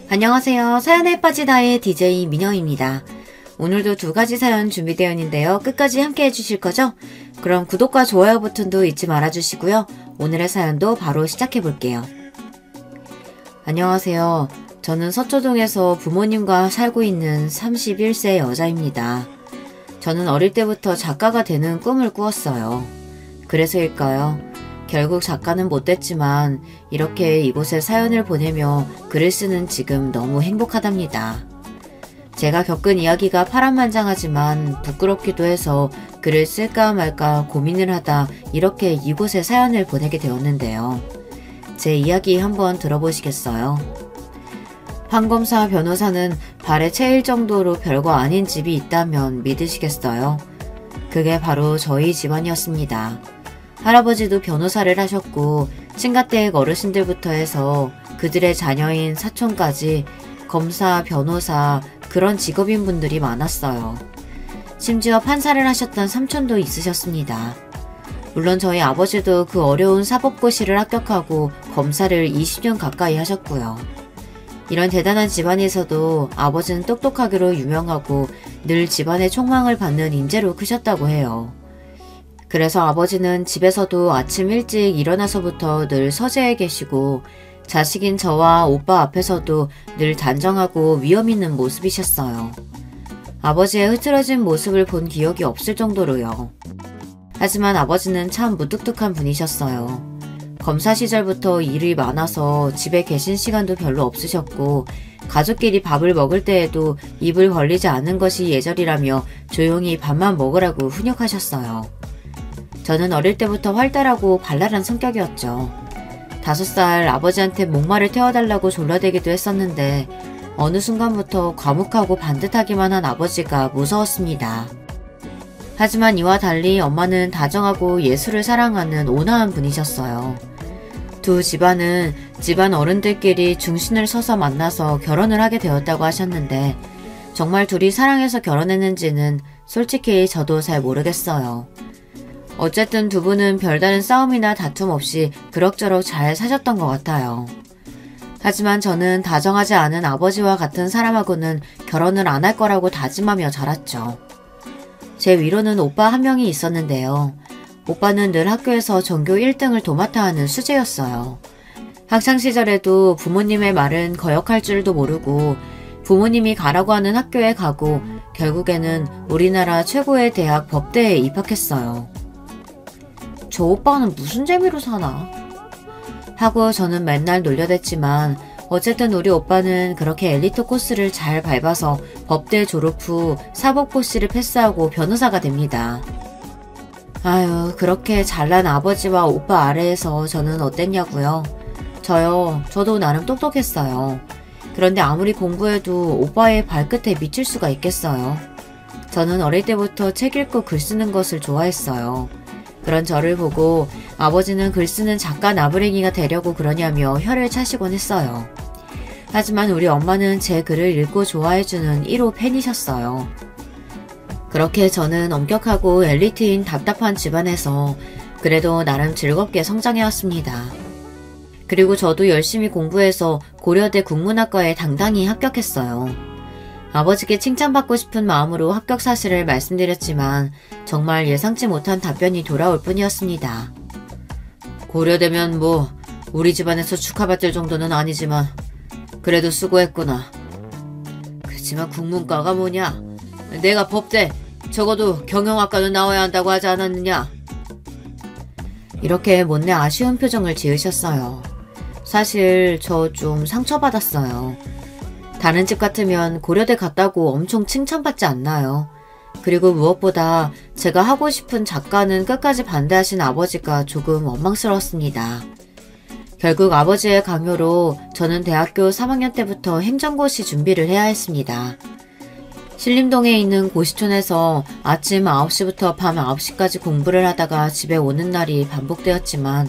안녕하세요. 사연에 빠지다의 DJ 민영입니다. 오늘도 두 가지 사연 준비되어 있는데요. 끝까지 함께 해주실 거죠? 그럼 구독과 좋아요 버튼도 잊지 말아주시고요. 오늘의 사연도 바로 시작해 볼게요. 안녕하세요. 저는 서초동에서 부모님과 살고 있는 31세 여자입니다. 저는 어릴 때부터 작가가 되는 꿈을 꾸었어요. 그래서일까요? 결국 작가는 못 됐지만 이렇게 이곳에 사연을 보내며 글을 쓰는 지금 너무 행복하답니다. 제가 겪은 이야기가 파란만장하지만 부끄럽기도 해서 글을 쓸까 말까 고민을 하다 이렇게 이곳에 사연을 보내게 되었는데요. 제 이야기 한번 들어보시겠어요? 판검사 변호사는 발에 채일 정도로 별거 아닌 집이 있다면 믿으시겠어요? 그게 바로 저희 집안이었습니다. 할아버지도 변호사를 하셨고 친가댁 어르신들부터 해서 그들의 자녀인 사촌까지 검사, 변호사 그런 직업인 분들이 많았어요. 심지어 판사를 하셨던 삼촌도 있으셨습니다. 물론 저희 아버지도 그 어려운 사법고시를 합격하고 검사를 20년 가까이 하셨고요. 이런 대단한 집안에서도 아버지는 똑똑하기로 유명하고 늘 집안의 촉망을 받는 인재로 크셨다고 해요. 그래서 아버지는 집에서도 아침 일찍 일어나서부터 늘 서재에 계시고 자식인 저와 오빠 앞에서도 늘 단정하고 위험 있는 모습이셨어요. 아버지의 흐트러진 모습을 본 기억이 없을 정도로요. 하지만 아버지는 참 무뚝뚝한 분이셨어요. 검사 시절부터 일이 많아서 집에 계신 시간도 별로 없으셨고 가족끼리 밥을 먹을 때에도 입을 벌리지 않는 것이 예절이라며 조용히 밥만 먹으라고 훈육하셨어요. 저는 어릴 때부터 활달하고 발랄한 성격이었죠. 5살 아버지한테 목마를 태워달라고 졸라대기도 했었는데 어느 순간부터 과묵하고 반듯하기만 한 아버지가 무서웠습니다. 하지만 이와 달리 엄마는 다정하고 예술을 사랑하는 온화한 분이셨어요. 두 집안은 집안 어른들끼리 중심을 서서 만나서 결혼을 하게 되었다고 하셨는데 정말 둘이 사랑해서 결혼했는지는 솔직히 저도 잘 모르겠어요. 어쨌든 두 분은 별다른 싸움이나 다툼 없이 그럭저럭 잘 사셨던 것 같아요. 하지만 저는 다정하지 않은 아버지와 같은 사람하고는 결혼을 안 할 거라고 다짐하며 자랐죠. 제 위로는 오빠 한 명이 있었는데요. 오빠는 늘 학교에서 전교 1등을 도맡아 하는 수재였어요. 학창시절에도 부모님의 말은 거역할 줄도 모르고 부모님이 가라고 하는 학교에 가고 결국에는 우리나라 최고의 대학 법대에 입학했어요. 저 오빠는 무슨 재미로 사나? 하고 저는 맨날 놀려댔지만 어쨌든 우리 오빠는 그렇게 엘리트 코스를 잘 밟아서 법대 졸업 후 사법고시를 패스하고 변호사가 됩니다. 아유, 그렇게 잘난 아버지와 오빠 아래에서 저는 어땠냐고요? 저도 나름 똑똑했어요. 그런데 아무리 공부해도 오빠의 발끝에 미칠 수가 있겠어요. 저는 어릴 때부터 책 읽고 글 쓰는 것을 좋아했어요. 그런 저를 보고 아버지는 글 쓰는 작가 나부랭이가 되려고 그러냐며 혀를 차시곤 했어요. 하지만 우리 엄마는 제 글을 읽고 좋아해주는 1호 팬이셨어요. 그렇게 저는 엄격하고 엘리트인 답답한 집안에서 그래도 나름 즐겁게 성장해왔습니다. 그리고 저도 열심히 공부해서 고려대 국문학과에 당당히 합격했어요. 아버지께 칭찬받고 싶은 마음으로 합격 사실을 말씀드렸지만 정말 예상치 못한 답변이 돌아올 뿐이었습니다. 고려대면 뭐 우리 집안에서 축하받을 정도는 아니지만 그래도 수고했구나. 그치만 국문과가 뭐냐? 내가 법대 적어도 경영학과는 나와야 한다고 하지 않았느냐? 이렇게 못내 아쉬운 표정을 지으셨어요. 사실 저 좀 상처받았어요. 다른 집 같으면 고려대 갔다고 엄청 칭찬받지 않나요? 그리고 무엇보다 제가 하고 싶은 작가는 끝까지 반대하신 아버지가 조금 원망스러웠습니다. 결국 아버지의 강요로 저는 대학교 3학년 때부터 행정고시 준비를 해야 했습니다. 신림동에 있는 고시촌에서 아침 9시부터 밤 9시까지 공부를 하다가 집에 오는 날이 반복되었지만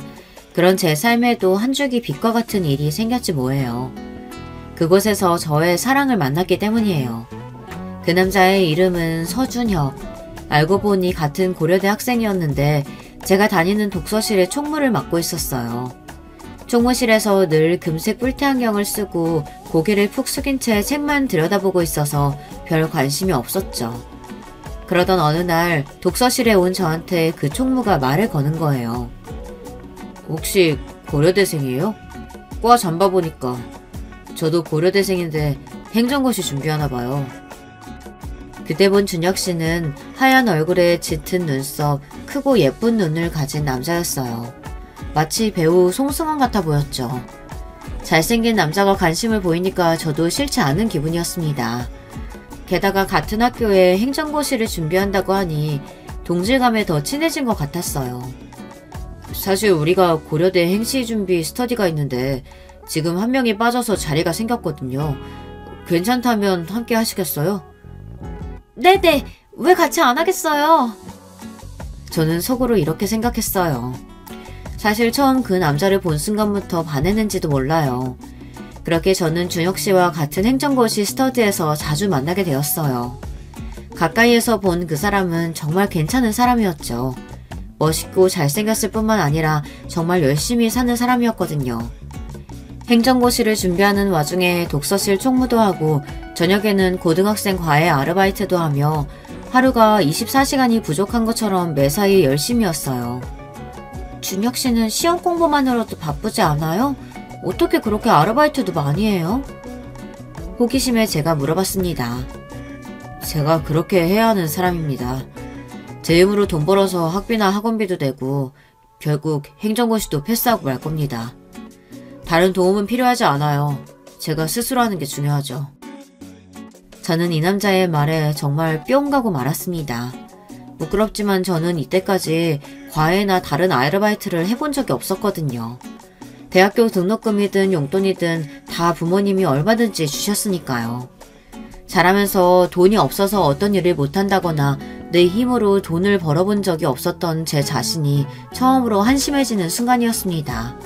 그런 제 삶에도 한 줄기 빛과 같은 일이 생겼지 뭐예요. 그곳에서 저의 사랑을 만났기 때문이에요. 그 남자의 이름은 서준혁. 알고 보니 같은 고려대 학생이었는데 제가 다니는 독서실에 총무를 맡고 있었어요. 총무실에서 늘 금색 뿔테안경을 쓰고 고개를 푹 숙인 채 책만 들여다보고 있어서 별 관심이 없었죠. 그러던 어느 날 독서실에 온 저한테 그 총무가 말을 거는 거예요. 혹시 고려대생이에요? 과 잠바 보니까. 저도 고려대생인데 행정고시 준비하나 봐요. 그때 본 준혁씨는 하얀 얼굴에 짙은 눈썹, 크고 예쁜 눈을 가진 남자였어요. 마치 배우 송승헌 같아 보였죠. 잘생긴 남자가 관심을 보이니까 저도 싫지 않은 기분이었습니다. 게다가 같은 학교에 행정고시를 준비한다고 하니 동질감에 더 친해진 것 같았어요. 사실 우리가 고려대 행시준비 스터디가 있는데 지금 한 명이 빠져서 자리가 생겼거든요. 괜찮다면 함께 하시겠어요? 네네, 왜 같이 안 하겠어요? 저는 속으로 이렇게 생각했어요. 사실 처음 그 남자를 본 순간부터 반했는지도 몰라요. 그렇게 저는 준혁씨와 같은 행정고시 스터디에서 자주 만나게 되었어요. 가까이에서 본 그 사람은 정말 괜찮은 사람이었죠. 멋있고 잘생겼을 뿐만 아니라 정말 열심히 사는 사람이었거든요. 행정고시를 준비하는 와중에 독서실 총무도 하고 저녁에는 고등학생 과외 아르바이트도 하며 하루가 24시간이 부족한 것처럼 매사에 열심히였어요. 준혁씨는 시험 공부만으로도 바쁘지 않아요? 어떻게 그렇게 아르바이트도 많이 해요? 호기심에 제가 물어봤습니다. 제가 그렇게 해야 하는 사람입니다. 제 힘으로 돈 벌어서 학비나 학원비도 내고 결국 행정고시도 패스하고 말 겁니다. 다른 도움은 필요하지 않아요. 제가 스스로 하는 게 중요하죠. 저는 이 남자의 말에 정말 뿅 가고 말았습니다. 부끄럽지만 저는 이때까지 과외나 다른 아르바이트를 해본 적이 없었거든요. 대학교 등록금이든 용돈이든 다 부모님이 얼마든지 주셨으니까요. 자라면서 돈이 없어서 어떤 일을 못한다거나 내 힘으로 돈을 벌어본 적이 없었던 제 자신이 처음으로 한심해지는 순간이었습니다.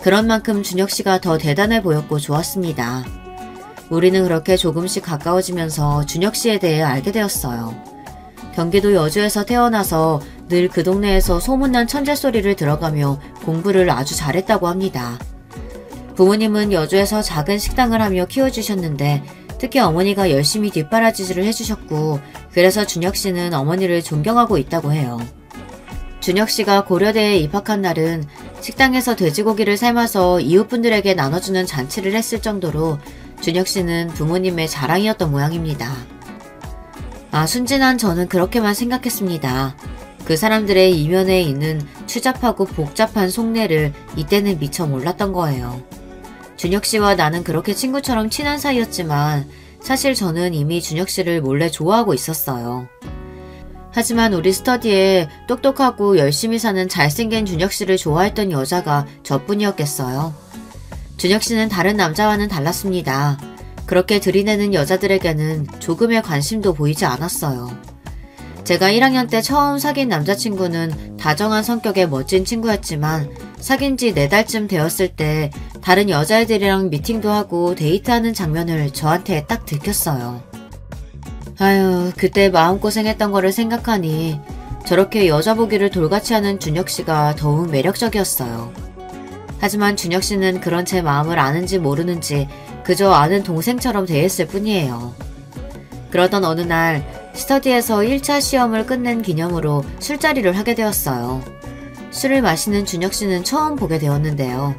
그런 만큼 준혁씨가 더 대단해 보였고 좋았습니다. 우리는 그렇게 조금씩 가까워지면서 준혁씨에 대해 알게 되었어요. 경기도 여주에서 태어나서 늘 그 동네에서 소문난 천재 소리를 들어가며 공부를 아주 잘했다고 합니다. 부모님은 여주에서 작은 식당을 하며 키워주셨는데 특히 어머니가 열심히 뒷바라지를 해주셨고 그래서 준혁씨는 어머니를 존경하고 있다고 해요. 준혁씨가 고려대에 입학한 날은 식당에서 돼지고기를 삶아서 이웃분들에게 나눠주는 잔치를 했을 정도로 준혁씨는 부모님의 자랑이었던 모양입니다. 순진한 저는 그렇게만 생각했습니다. 그 사람들의 이면에 있는 추잡하고 복잡한 속내를 이때는 미처 몰랐던 거예요. 준혁씨와 나는 그렇게 친구처럼 친한 사이였지만 사실 저는 이미 준혁씨를 몰래 좋아하고 있었어요. 하지만 우리 스터디에 똑똑하고 열심히 사는 잘생긴 준혁씨를 좋아했던 여자가 저뿐이었겠어요. 준혁씨는 다른 남자와는 달랐습니다. 그렇게 들이대는 여자들에게는 조금의 관심도 보이지 않았어요. 제가 1학년 때 처음 사귄 남자친구는 다정한 성격의 멋진 친구였지만 사귄 지 4달쯤 되었을 때 다른 여자애들이랑 미팅도 하고 데이트하는 장면을 저한테 딱 들켰어요. 아유, 그때 마음고생했던 거를 생각하니 저렇게 여자 보기를 돌같이 하는 준혁씨가 더욱 매력적이었어요. 하지만 준혁씨는 그런 제 마음을 아는지 모르는지 그저 아는 동생처럼 대했을 뿐이에요. 그러던 어느 날 스터디에서 1차 시험을 끝낸 기념으로 술자리를 하게 되었어요. 술을 마시는 준혁씨는 처음 보게 되었는데요.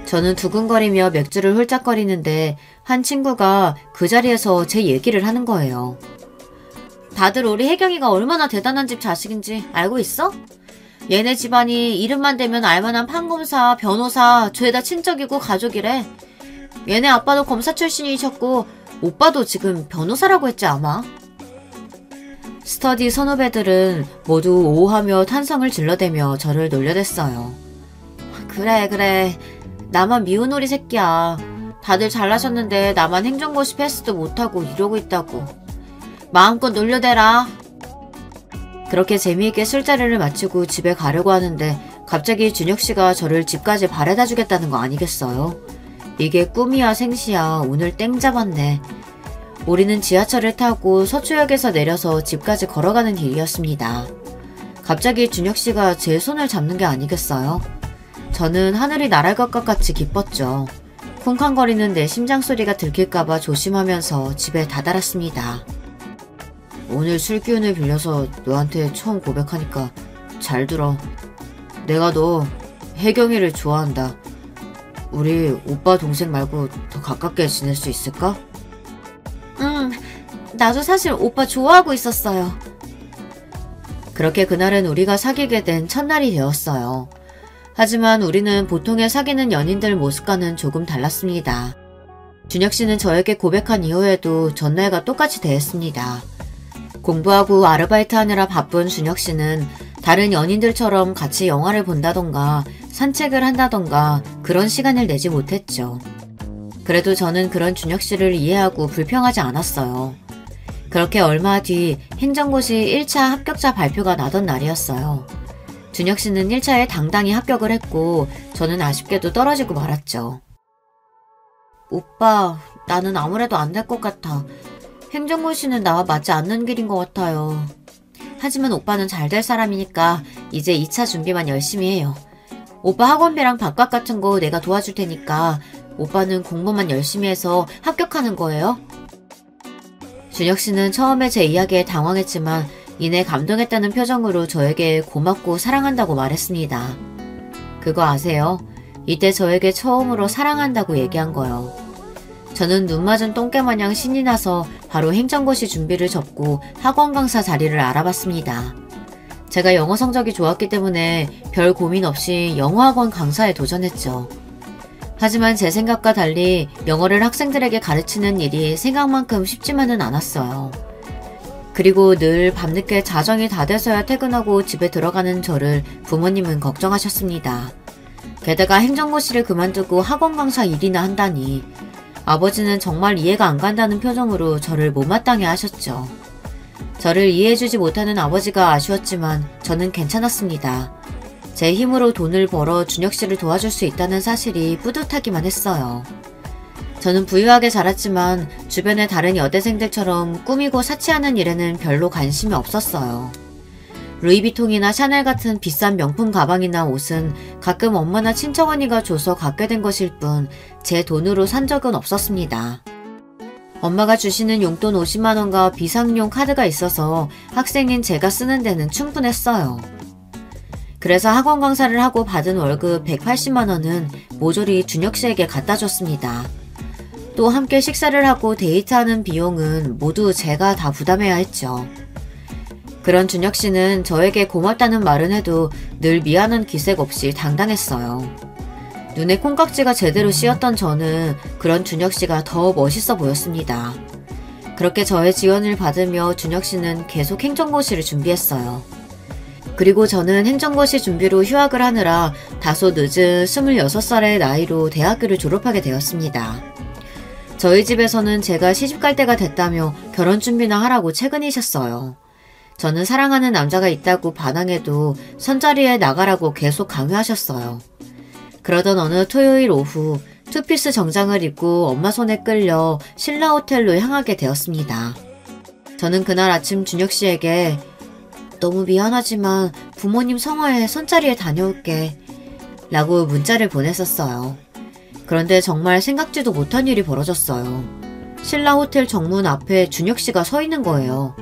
저는 두근거리며 맥주를 홀짝거리는데 한 친구가 그 자리에서 제 얘기를 하는 거예요. 다들 우리 혜경이가 얼마나 대단한 집 자식인지 알고 있어? 얘네 집안이 이름만 대면 알만한 판검사, 변호사, 죄다 친척이고 가족이래. 얘네 아빠도 검사 출신이셨고 오빠도 지금 변호사라고 했지 아마? 스터디 선후배들은 모두 오호하며 탄성을 질러대며 저를 놀려댔어요. 그래 나만 미운 오리 새끼야. 다들 잘나셨는데 나만 행정고시 패스도 못하고 이러고 있다고. 마음껏 놀려대라. 그렇게 재미있게 술자리를 마치고 집에 가려고 하는데 갑자기 준혁씨가 저를 집까지 바래다 주겠다는 거 아니겠어요? 이게 꿈이야 생시야. 오늘 땡 잡았네. 우리는 지하철을 타고 서초역에서 내려서 집까지 걸어가는 길이었습니다. 갑자기 준혁씨가 제 손을 잡는 게 아니겠어요? 저는 하늘이 날아갈 것 같이 기뻤죠. 쿵쾅거리는 내 심장 소리가 들킬까봐 조심하면서 집에 다다랐습니다. 오늘 술 기운을 빌려서 너한테 처음 고백하니까 잘 들어. 내가 너 혜경이를 좋아한다. 우리 오빠 동생 말고 더 가깝게 지낼 수 있을까? 나도 사실 오빠 좋아하고 있었어요. 그렇게 그날은 우리가 사귀게 된 첫날이 되었어요. 하지만 우리는 보통의 사귀는 연인들 모습과는 조금 달랐습니다. 준혁 씨는 저에게 고백한 이후에도 전날과 똑같이 대했습니다. 공부하고 아르바이트 하느라 바쁜 준혁 씨는 다른 연인들처럼 같이 영화를 본다던가 산책을 한다던가 그런 시간을 내지 못했죠. 그래도 저는 그런 준혁 씨를 이해하고 불평하지 않았어요. 그렇게 얼마 뒤 행정고시 1차 합격자 발표가 나던 날이었어요. 준혁 씨는 1차에 당당히 합격을 했고 저는 아쉽게도 떨어지고 말았죠. 오빠, 나는 아무래도 안 될 것 같아. 행정고시는 나와 맞지 않는 길인 것 같아요. 하지만 오빠는 잘 될 사람이니까 이제 2차 준비만 열심히 해요. 오빠 학원비랑 밥값 같은 거 내가 도와줄 테니까 오빠는 공부만 열심히 해서 합격하는 거예요? 준혁 씨는 처음에 제 이야기에 당황했지만 이내 감동했다는 표정으로 저에게 고맙고 사랑한다고 말했습니다. 그거 아세요? 이때 저에게 처음으로 사랑한다고 얘기한 거요. 저는 눈 맞은 똥개마냥 신이 나서 바로 행정고시 준비를 접고 학원 강사 자리를 알아봤습니다. 제가 영어 성적이 좋았기 때문에 별 고민 없이 영어학원 강사에 도전했죠. 하지만 제 생각과 달리 영어를 학생들에게 가르치는 일이 생각만큼 쉽지만은 않았어요. 그리고 늘 밤늦게 자정이 다 돼서야 퇴근하고 집에 들어가는 저를 부모님은 걱정하셨습니다. 게다가 행정고시를 그만두고 학원 강사 일이나 한다니 아버지는 정말 이해가 안 간다는 표정으로 저를 못마땅해 하셨죠. 저를 이해해주지 못하는 아버지가 아쉬웠지만 저는 괜찮았습니다. 제 힘으로 돈을 벌어 준혁 씨를 도와줄 수 있다는 사실이 뿌듯하기만 했어요. 저는 부유하게 자랐지만 주변의 다른 여대생들처럼 꾸미고 사치하는 일에는 별로 관심이 없었어요. 루이비통이나 샤넬 같은 비싼 명품 가방이나 옷은 가끔 엄마나 친정언니가 줘서 갖게 된 것일 뿐 제 돈으로 산 적은 없었습니다. 엄마가 주시는 용돈 50만원과 비상용 카드가 있어서 학생인 제가 쓰는 데는 충분했어요. 그래서 학원 강사를 하고 받은 월급 180만원은 모조리 준혁 씨에게 갖다 줬습니다. 또 함께 식사를 하고 데이트하는 비용은 모두 제가 다 부담해야 했죠. 그런 준혁 씨는 저에게 고맙다는 말은 해도 늘 미안한 기색 없이 당당했어요. 눈에 콩깍지가 제대로 씌었던 저는 그런 준혁 씨가 더 멋있어 보였습니다. 그렇게 저의 지원을 받으며 준혁 씨는 계속 행정고시를 준비했어요. 그리고 저는 행정고시 준비로 휴학을 하느라 다소 늦은 26살의 나이로 대학교를 졸업하게 되었습니다. 저희 집에서는 제가 시집갈 때가 됐다며 결혼 준비나 하라고 채근이셨어요. 저는 사랑하는 남자가 있다고 반항해도 선자리에 나가라고 계속 강요하셨어요. 그러던 어느 토요일 오후 투피스 정장을 입고 엄마 손에 끌려 신라호텔로 향하게 되었습니다. 저는 그날 아침 준혁 씨에게 너무 미안하지만 부모님 성화에 선자리에 다녀올게 라고 문자를 보냈었어요. 그런데 정말 생각지도 못한 일이 벌어졌어요. 신라호텔 정문 앞에 준혁 씨가 서 있는 거예요.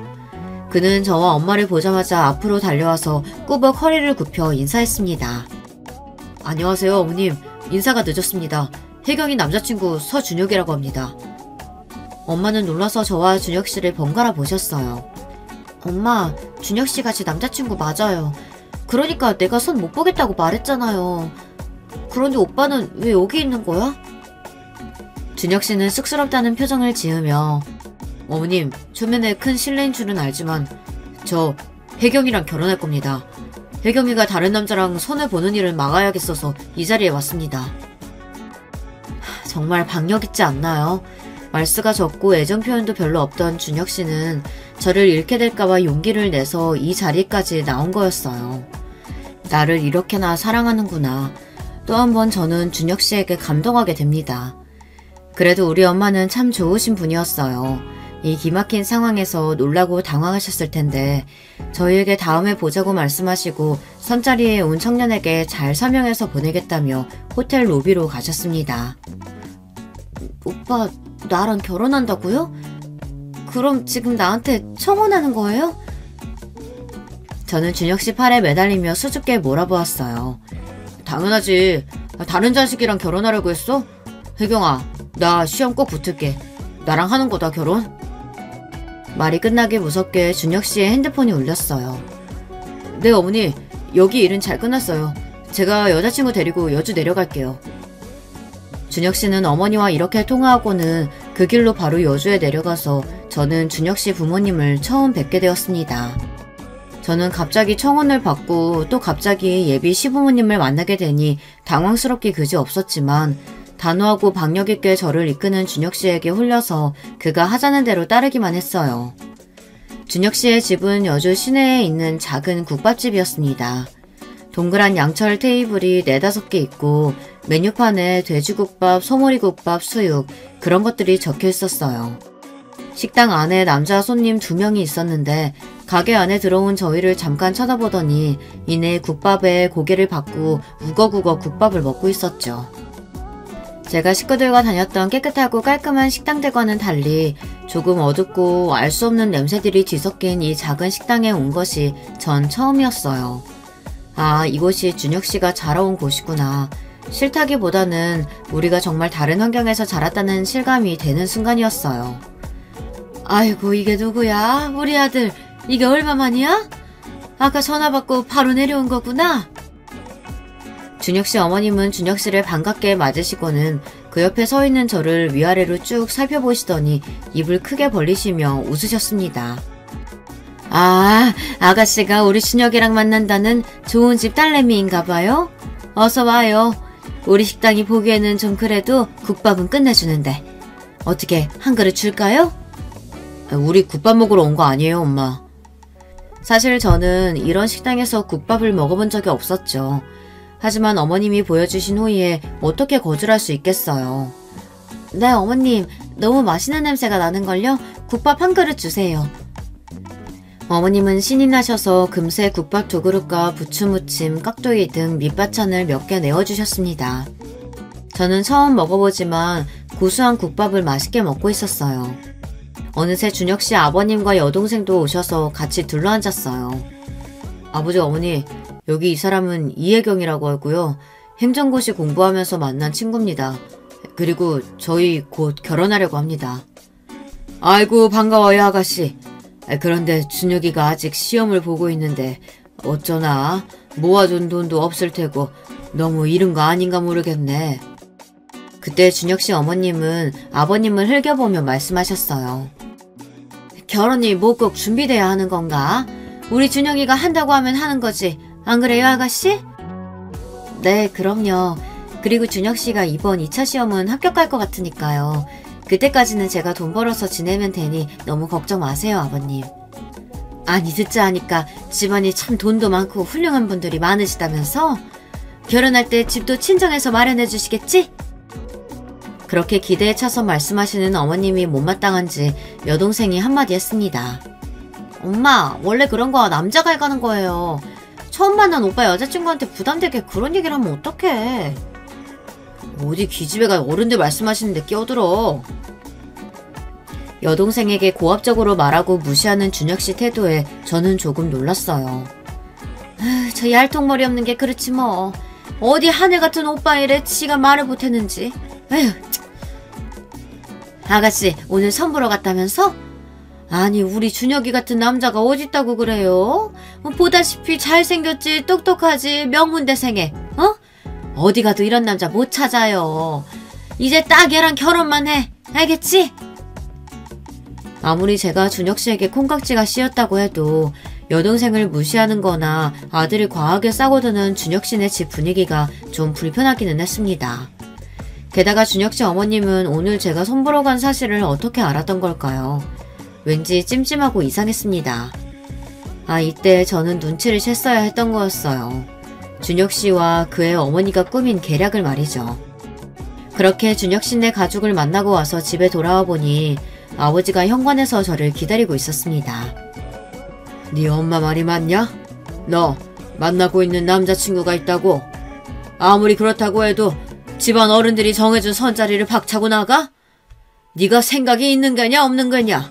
그는 저와 엄마를 보자마자 앞으로 달려와서 꾸벅 허리를 굽혀 인사했습니다. 안녕하세요 어머님. 인사가 늦었습니다. 혜경이 남자친구 서준혁이라고 합니다. 엄마는 놀라서 저와 준혁 씨를 번갈아 보셨어요. 엄마, 준혁 씨가 제 남자친구 맞아요. 그러니까 내가 손 못 보겠다고 말했잖아요. 그런데 오빠는 왜 여기 있는 거야? 준혁 씨는 쑥스럽다는 표정을 지으며 어머님, 초면에 큰 실례인 줄은 알지만 저 혜경이랑 결혼할 겁니다. 혜경이가 다른 남자랑 손을 보는 일을 막아야겠어서 이 자리에 왔습니다. 정말 박력 있지 않나요? 말수가 적고 애정 표현도 별로 없던 준혁 씨는 저를 잃게 될까봐 용기를 내서 이 자리까지 나온 거였어요. 나를 이렇게나 사랑하는구나. 또 한 번 저는 준혁 씨에게 감동하게 됩니다. 그래도 우리 엄마는 참 좋으신 분이었어요. 이 기막힌 상황에서 놀라고 당황하셨을 텐데 저희에게 다음에 보자고 말씀하시고 선자리에 온 청년에게 잘 설명해서 보내겠다며 호텔 로비로 가셨습니다. 오빠 나랑 결혼한다고요? 그럼 지금 나한테 청혼하는 거예요? 저는 준혁씨 팔에 매달리며 수줍게 몰아보았어요. 당연하지. 다른 자식이랑 결혼하려고 했어? 혜경아, 나 시험 꼭 붙을게. 나랑 하는 거다 결혼? 말이 끝나기 무섭게 준혁씨의 핸드폰이 울렸어요. 네 어머니, 여기 일은 잘 끝났어요. 제가 여자친구 데리고 여주 내려갈게요. 준혁씨는 어머니와 이렇게 통화하고는 그 길로 바로 여주에 내려가서 저는 준혁씨 부모님을 처음 뵙게 되었습니다. 저는 갑자기 청혼을 받고 또 갑자기 예비 시부모님을 만나게 되니 당황스럽기 그지 없었지만 단호하고 박력있게 저를 이끄는 준혁씨에게 홀려서 그가 하자는 대로 따르기만 했어요. 준혁씨의 집은 여주 시내에 있는 작은 국밥집이었습니다. 동그란 양철 테이블이 4-5개 있고 메뉴판에 돼지국밥, 소머리국밥, 수육 그런 것들이 적혀 있었어요. 식당 안에 남자 손님 2명이 있었는데 가게 안에 들어온 저희를 잠깐 쳐다보더니 이내 국밥에 고개를 받고 우거우거 국밥을 먹고 있었죠. 제가 식구들과 다녔던 깨끗하고 깔끔한 식당들과는 달리 조금 어둡고 알 수 없는 냄새들이 뒤섞인 이 작은 식당에 온 것이 전 처음이었어요. 아, 이곳이 준혁씨가 자라온 곳이구나. 싫다기보다는 우리가 정말 다른 환경에서 자랐다는 실감이 되는 순간이었어요. 아이고, 이게 누구야? 우리 아들, 이게 얼마만이야? 아까 전화 받고 바로 내려온 거구나? 준혁씨 어머님은 준혁씨를 반갑게 맞으시고는 그 옆에 서 있는 저를 위아래로 쭉 살펴보시더니 입을 크게 벌리시며 웃으셨습니다. 아, 아가씨가 우리 준혁이랑 만난다는 좋은 집 딸내미인가 봐요? 어서 와요. 우리 식당이 보기에는 좀 그래도 국밥은 끝내주는데. 어떻게 한 그릇 줄까요? 우리 국밥 먹으러 온 거 아니에요, 엄마. 사실 저는 이런 식당에서 국밥을 먹어본 적이 없었죠. 하지만 어머님이 보여주신 후에 어떻게 거절할 수 있겠어요. 네, 어머님. 너무 맛있는 냄새가 나는걸요? 국밥 한 그릇 주세요. 어머님은 신이 나셔서 금세 국밥 2그릇과 부추무침, 깍두기 등 밑반찬을 몇 개 내어주셨습니다. 저는 처음 먹어보지만 고소한 국밥을 맛있게 먹고 있었어요. 어느새 준혁씨 아버님과 여동생도 오셔서 같이 둘러앉았어요. 아버지, 어머니, 여기 이 사람은 이혜경이라고 하고요. 행정고시 공부하면서 만난 친구입니다. 그리고 저희 곧 결혼하려고 합니다. 아이고, 반가워요, 아가씨. 그런데 준혁이가 아직 시험을 보고 있는데 어쩌나 모아둔 돈도 없을 테고 너무 이른 거 아닌가 모르겠네. 그때 준혁씨 어머님은 아버님을 흘겨보며 말씀하셨어요. 결혼이 뭐 꼭 준비돼야 하는 건가? 우리 준혁이가 한다고 하면 하는 거지. 안 그래요, 아가씨? 네, 그럼요. 그리고 준혁씨가 이번 2차 시험은 합격할 것 같으니까요. 그때까지는 제가 돈 벌어서 지내면 되니 너무 걱정 마세요, 아버님. 아니, 듣자 하니까 집안이 참 돈도 많고 훌륭한 분들이 많으시다면서? 결혼할 때 집도 친정에서 마련해 주시겠지? 그렇게 기대에 차서 말씀하시는 어머님이 못마땅한지 여동생이 한마디 했습니다. 엄마, 원래 그런 거 남자가 해가는 거예요. 처음 만난 오빠 여자친구한테 부담되게 그런 얘기를 하면 어떡해. 어디 기집애가 어른들 말씀하시는데 끼어들어. 여동생에게 고압적으로 말하고 무시하는 준혁씨 태도에 저는 조금 놀랐어요. 저 얄통머리 없는 게 그렇지 뭐. 어디 하늘 같은 오빠 일에 지가 말을 못했는지. 에휴. 아가씨, 오늘 선 보러 갔다면서? 아니, 우리 준혁이 같은 남자가 어딨다고 그래요? 보다시피 잘생겼지, 똑똑하지, 명문대생에, 어? 어디 가도 이런 남자 못 찾아요. 이제 딱 얘랑 결혼만 해. 알겠지? 아무리 제가 준혁씨에게 콩깍지가 씌었다고 해도 여동생을 무시하는 거나 아들이 과하게 싸고드는 준혁씨네 집 분위기가 좀 불편하기는 했습니다. 게다가 준혁씨 어머님은 오늘 제가 손보러 간 사실을 어떻게 알았던 걸까요? 왠지 찜찜하고 이상했습니다. 아, 이때 저는 눈치를 챘어야 했던 거였어요. 준혁씨와 그의 어머니가 꾸민 계략을 말이죠. 그렇게 준혁씨네 가족을 만나고 와서 집에 돌아와 보니 아버지가 현관에서 저를 기다리고 있었습니다. 네 엄마 말이 맞냐? 너 만나고 있는 남자친구가 있다고? 아무리 그렇다고 해도 집안 어른들이 정해준 선자리를 박차고 나가? 네가 생각이 있는 거냐 없는 거냐?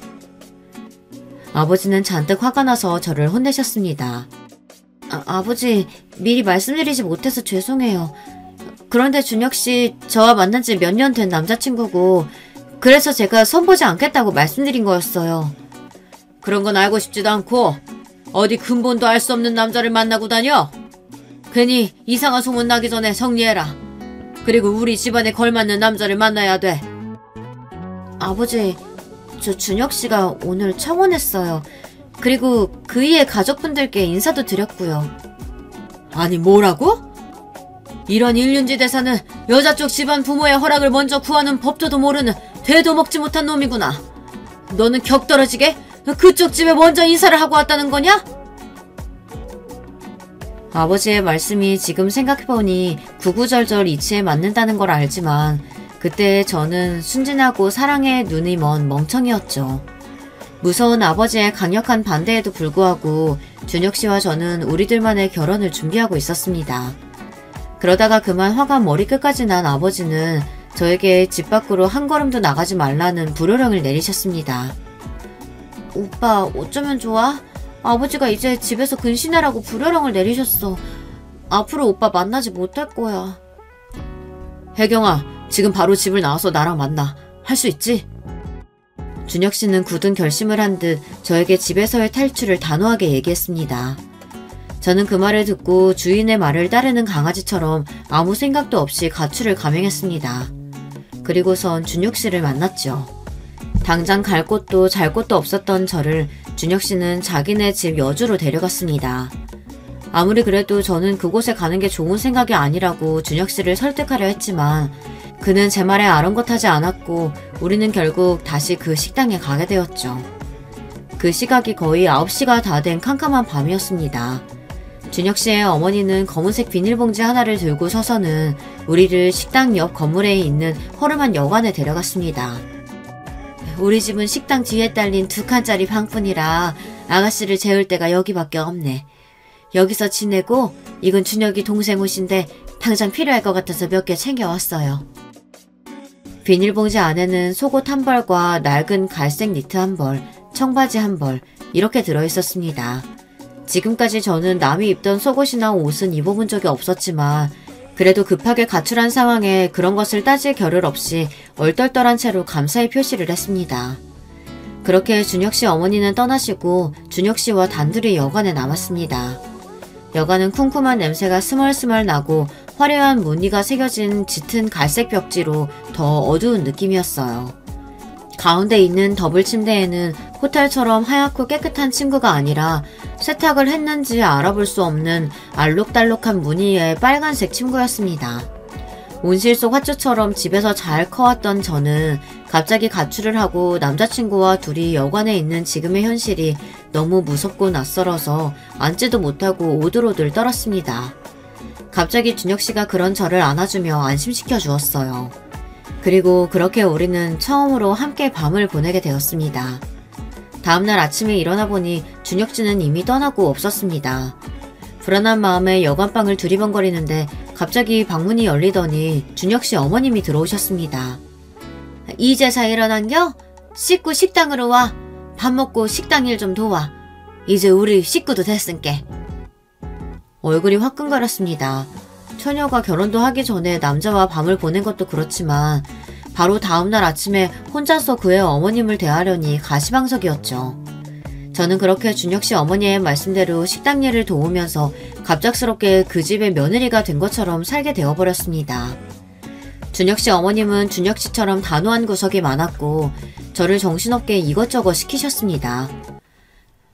아버지는 잔뜩 화가 나서 저를 혼내셨습니다. 아버지, 미리 말씀드리지 못해서 죄송해요. 그런데 준혁씨 저와 만난 지 몇 년 된 남자친구고 그래서 제가 손보지 않겠다고 말씀드린 거였어요. 그런 건 알고 싶지도 않고 어디 근본도 알 수 없는 남자를 만나고 다녀? 괜히 이상한 소문 나기 전에 정리해라. 그리고 우리 집안에 걸맞는 남자를 만나야 돼. 아버지, 저 준혁씨가 오늘 청혼했어요. 그리고 그이의 가족분들께 인사도 드렸고요. 아니 뭐라고? 이런 일륜지 대사는 여자 쪽 집안 부모의 허락을 먼저 구하는 법도도 모르는 되도 먹지 못한 놈이구나. 너는 격떨어지게 그쪽 집에 먼저 인사를 하고 왔다는 거냐? 아버지의 말씀이 지금 생각해보니 구구절절 이치에 맞는다는 걸 알지만 그때 저는 순진하고 사랑에 눈이 먼 멍청이였죠. 무서운 아버지의 강력한 반대에도 불구하고 준혁씨와 저는 우리들만의 결혼을 준비하고 있었습니다. 그러다가 그만 화가 머리끝까지 난 아버지는 저에게 집 밖으로 한 걸음도 나가지 말라는 불호령을 내리셨습니다. 오빠 어쩌면 좋아? 아버지가 이제 집에서 근신하라고 불호령을 내리셨어. 앞으로 오빠 만나지 못할 거야. 혜경아, 지금 바로 집을 나와서 나랑 만나. 할 수 있지? 준혁씨는 굳은 결심을 한 듯 저에게 집에서의 탈출을 단호하게 얘기했습니다. 저는 그 말을 듣고 주인의 말을 따르는 강아지처럼 아무 생각도 없이 가출을 감행했습니다. 그리고선 준혁씨를 만났죠. 당장 갈 곳도 잘 곳도 없었던 저를 준혁씨는 자기네 집 여주로 데려갔습니다. 아무리 그래도 저는 그곳에 가는 게 좋은 생각이 아니라고 준혁씨를 설득하려 했지만 그는 제 말에 아랑곳하지 않았고 우리는 결국 다시 그 식당에 가게 되었죠. 그 시각이 거의 9시가 다 된 캄캄한 밤이었습니다. 준혁씨의 어머니는 검은색 비닐봉지 하나를 들고 서서는 우리를 식당 옆 건물에 있는 허름한 여관에 데려갔습니다. 우리 집은 식당 뒤에 딸린 2칸짜리 방뿐이라 아가씨를 재울 데가 여기밖에 없네. 여기서 지내고 이건 준혁이 동생 옷인데 당장 필요할 것 같아서 몇 개 챙겨왔어요. 비닐봉지 안에는 속옷 한 벌과 낡은 갈색 니트 한 벌, 청바지 한 벌 이렇게 들어있었습니다. 지금까지 저는 남이 입던 속옷이나 옷은 입어본 적이 없었지만 그래도 급하게 가출한 상황에 그런 것을 따질 겨를 없이 얼떨떨한 채로 감사의 표시를 했습니다. 그렇게 준혁씨 어머니는 떠나시고 준혁씨와 단둘이 여관에 남았습니다. 여관은 쿰쿰한 냄새가 스멀스멀 나고 화려한 무늬가 새겨진 짙은 갈색 벽지로 더 어두운 느낌이었어요. 가운데 있는 더블 침대에는 호텔처럼 하얗고 깨끗한 침구가 아니라 세탁을 했는지 알아볼 수 없는 알록달록한 무늬의 빨간색 침구였습니다. 온실 속 화초처럼 집에서 잘 커왔던 저는 갑자기 가출을 하고 남자친구와 둘이 여관에 있는 지금의 현실이 너무 무섭고 낯설어서 앉지도 못하고 오들오들 떨었습니다. 갑자기 준혁씨가 그런 저를 안아주며 안심시켜 주었어요. 그리고 그렇게 우리는 처음으로 함께 밤을 보내게 되었습니다. 다음날 아침에 일어나 보니 준혁씨는 이미 떠나고 없었습니다. 불안한 마음에 여관방을 두리번거리는데 갑자기 방문이 열리더니 준혁씨 어머님이 들어오셨습니다. 이제서 일어난겨? 씻고 식당으로 와. 밥 먹고 식당 일 좀 도와. 이제 우리 식구도 됐은께. 얼굴이 화끈거렸습니다. 처녀가 결혼도 하기 전에 남자와 밤을 보낸 것도 그렇지만 바로 다음날 아침에 혼자서 그의 어머님을 대하려니 가시방석이었죠. 저는 그렇게 준혁씨 어머니의 말씀대로 식당 일을 도우면서 갑작스럽게 그 집의 며느리가 된 것처럼 살게 되어버렸습니다. 준혁씨 어머님은 준혁씨처럼 단호한 구석이 많았고 저를 정신없게 이것저것 시키셨습니다.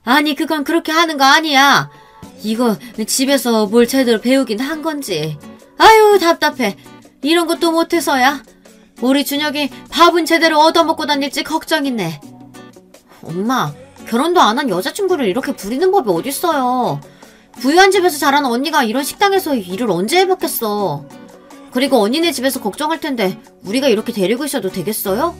아니 그건 그렇게 하는 거 아니야. 이거 집에서 뭘 제대로 배우긴 한 건지. 아유 답답해. 이런 것도 못해서야. 우리 준혁이 밥은 제대로 얻어먹고 다닐지 걱정이네. 엄마, 결혼도 안 한 여자친구를 이렇게 부리는 법이 어딨어요. 부유한 집에서 자란 언니가 이런 식당에서 일을 언제 해봤겠어. 그리고 언니네 집에서 걱정할 텐데 우리가 이렇게 데리고 있어도 되겠어요?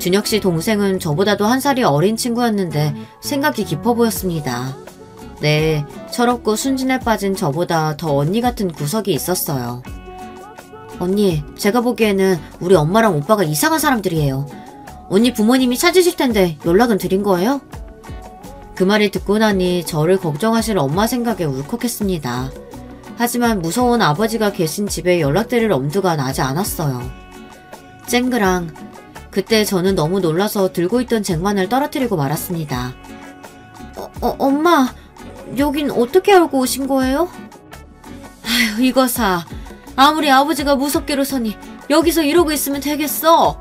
준혁 씨 동생은 저보다도 한 살이 어린 친구였는데 생각이 깊어 보였습니다. 네, 철없고 순진에 빠진 저보다 더 언니 같은 구석이 있었어요. 언니, 제가 보기에는 우리 엄마랑 오빠가 이상한 사람들이에요. 언니 부모님이 찾으실 텐데 연락은 드린 거예요? 그 말을 듣고 나니 저를 걱정하실 엄마 생각에 울컥했습니다. 하지만 무서운 아버지가 계신 집에 연락드릴 엄두가 나지 않았어요. 쨍그랑. 그때 저는 너무 놀라서 들고 있던 쟁반을 떨어뜨리고 말았습니다. 엄마, 여긴 어떻게 알고 오신 거예요? 아휴, 이거사. 아무리 아버지가 무섭게로 서니 여기서 이러고 있으면 되겠어.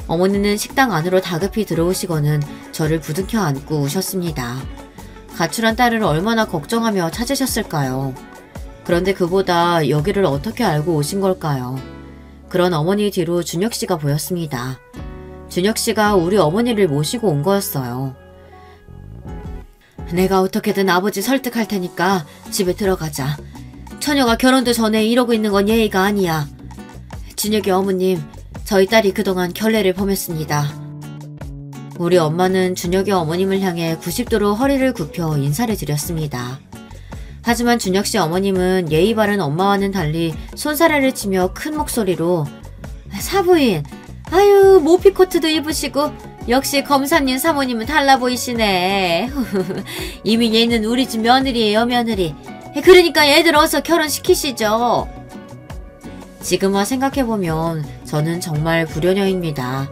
어머니는 식당 안으로 다급히 들어오시고는 저를 부둥켜 안고 우셨습니다. 가출한 딸을 얼마나 걱정하며 찾으셨을까요? 그런데 그보다 여기를 어떻게 알고 오신 걸까요? 그런 어머니 뒤로 준혁 씨가 보였습니다. 준혁 씨가 우리 어머니를 모시고 온 거였어요. 내가 어떻게든 아버지 설득할 테니까 집에 들어가자. 처녀가 결혼도 전에 이러고 있는 건 예의가 아니야. 준혁이 어머님, 저희 딸이 그동안 결례를 범했습니다. 우리 엄마는 준혁이 어머님을 향해 90도로 허리를 굽혀 인사를 드렸습니다. 하지만 준혁 씨 어머님은 예의 바른 엄마와는 달리 손사래를 치며 큰 목소리로 사부인, 아유 모피코트도 입으시고 역시 검사님 사모님은 달라 보이시네. 이미 얘는 우리 집 며느리예요, 며느리. 그러니까 애들 어서 결혼시키시죠. 지금 와 생각해보면 저는 정말 불효녀입니다.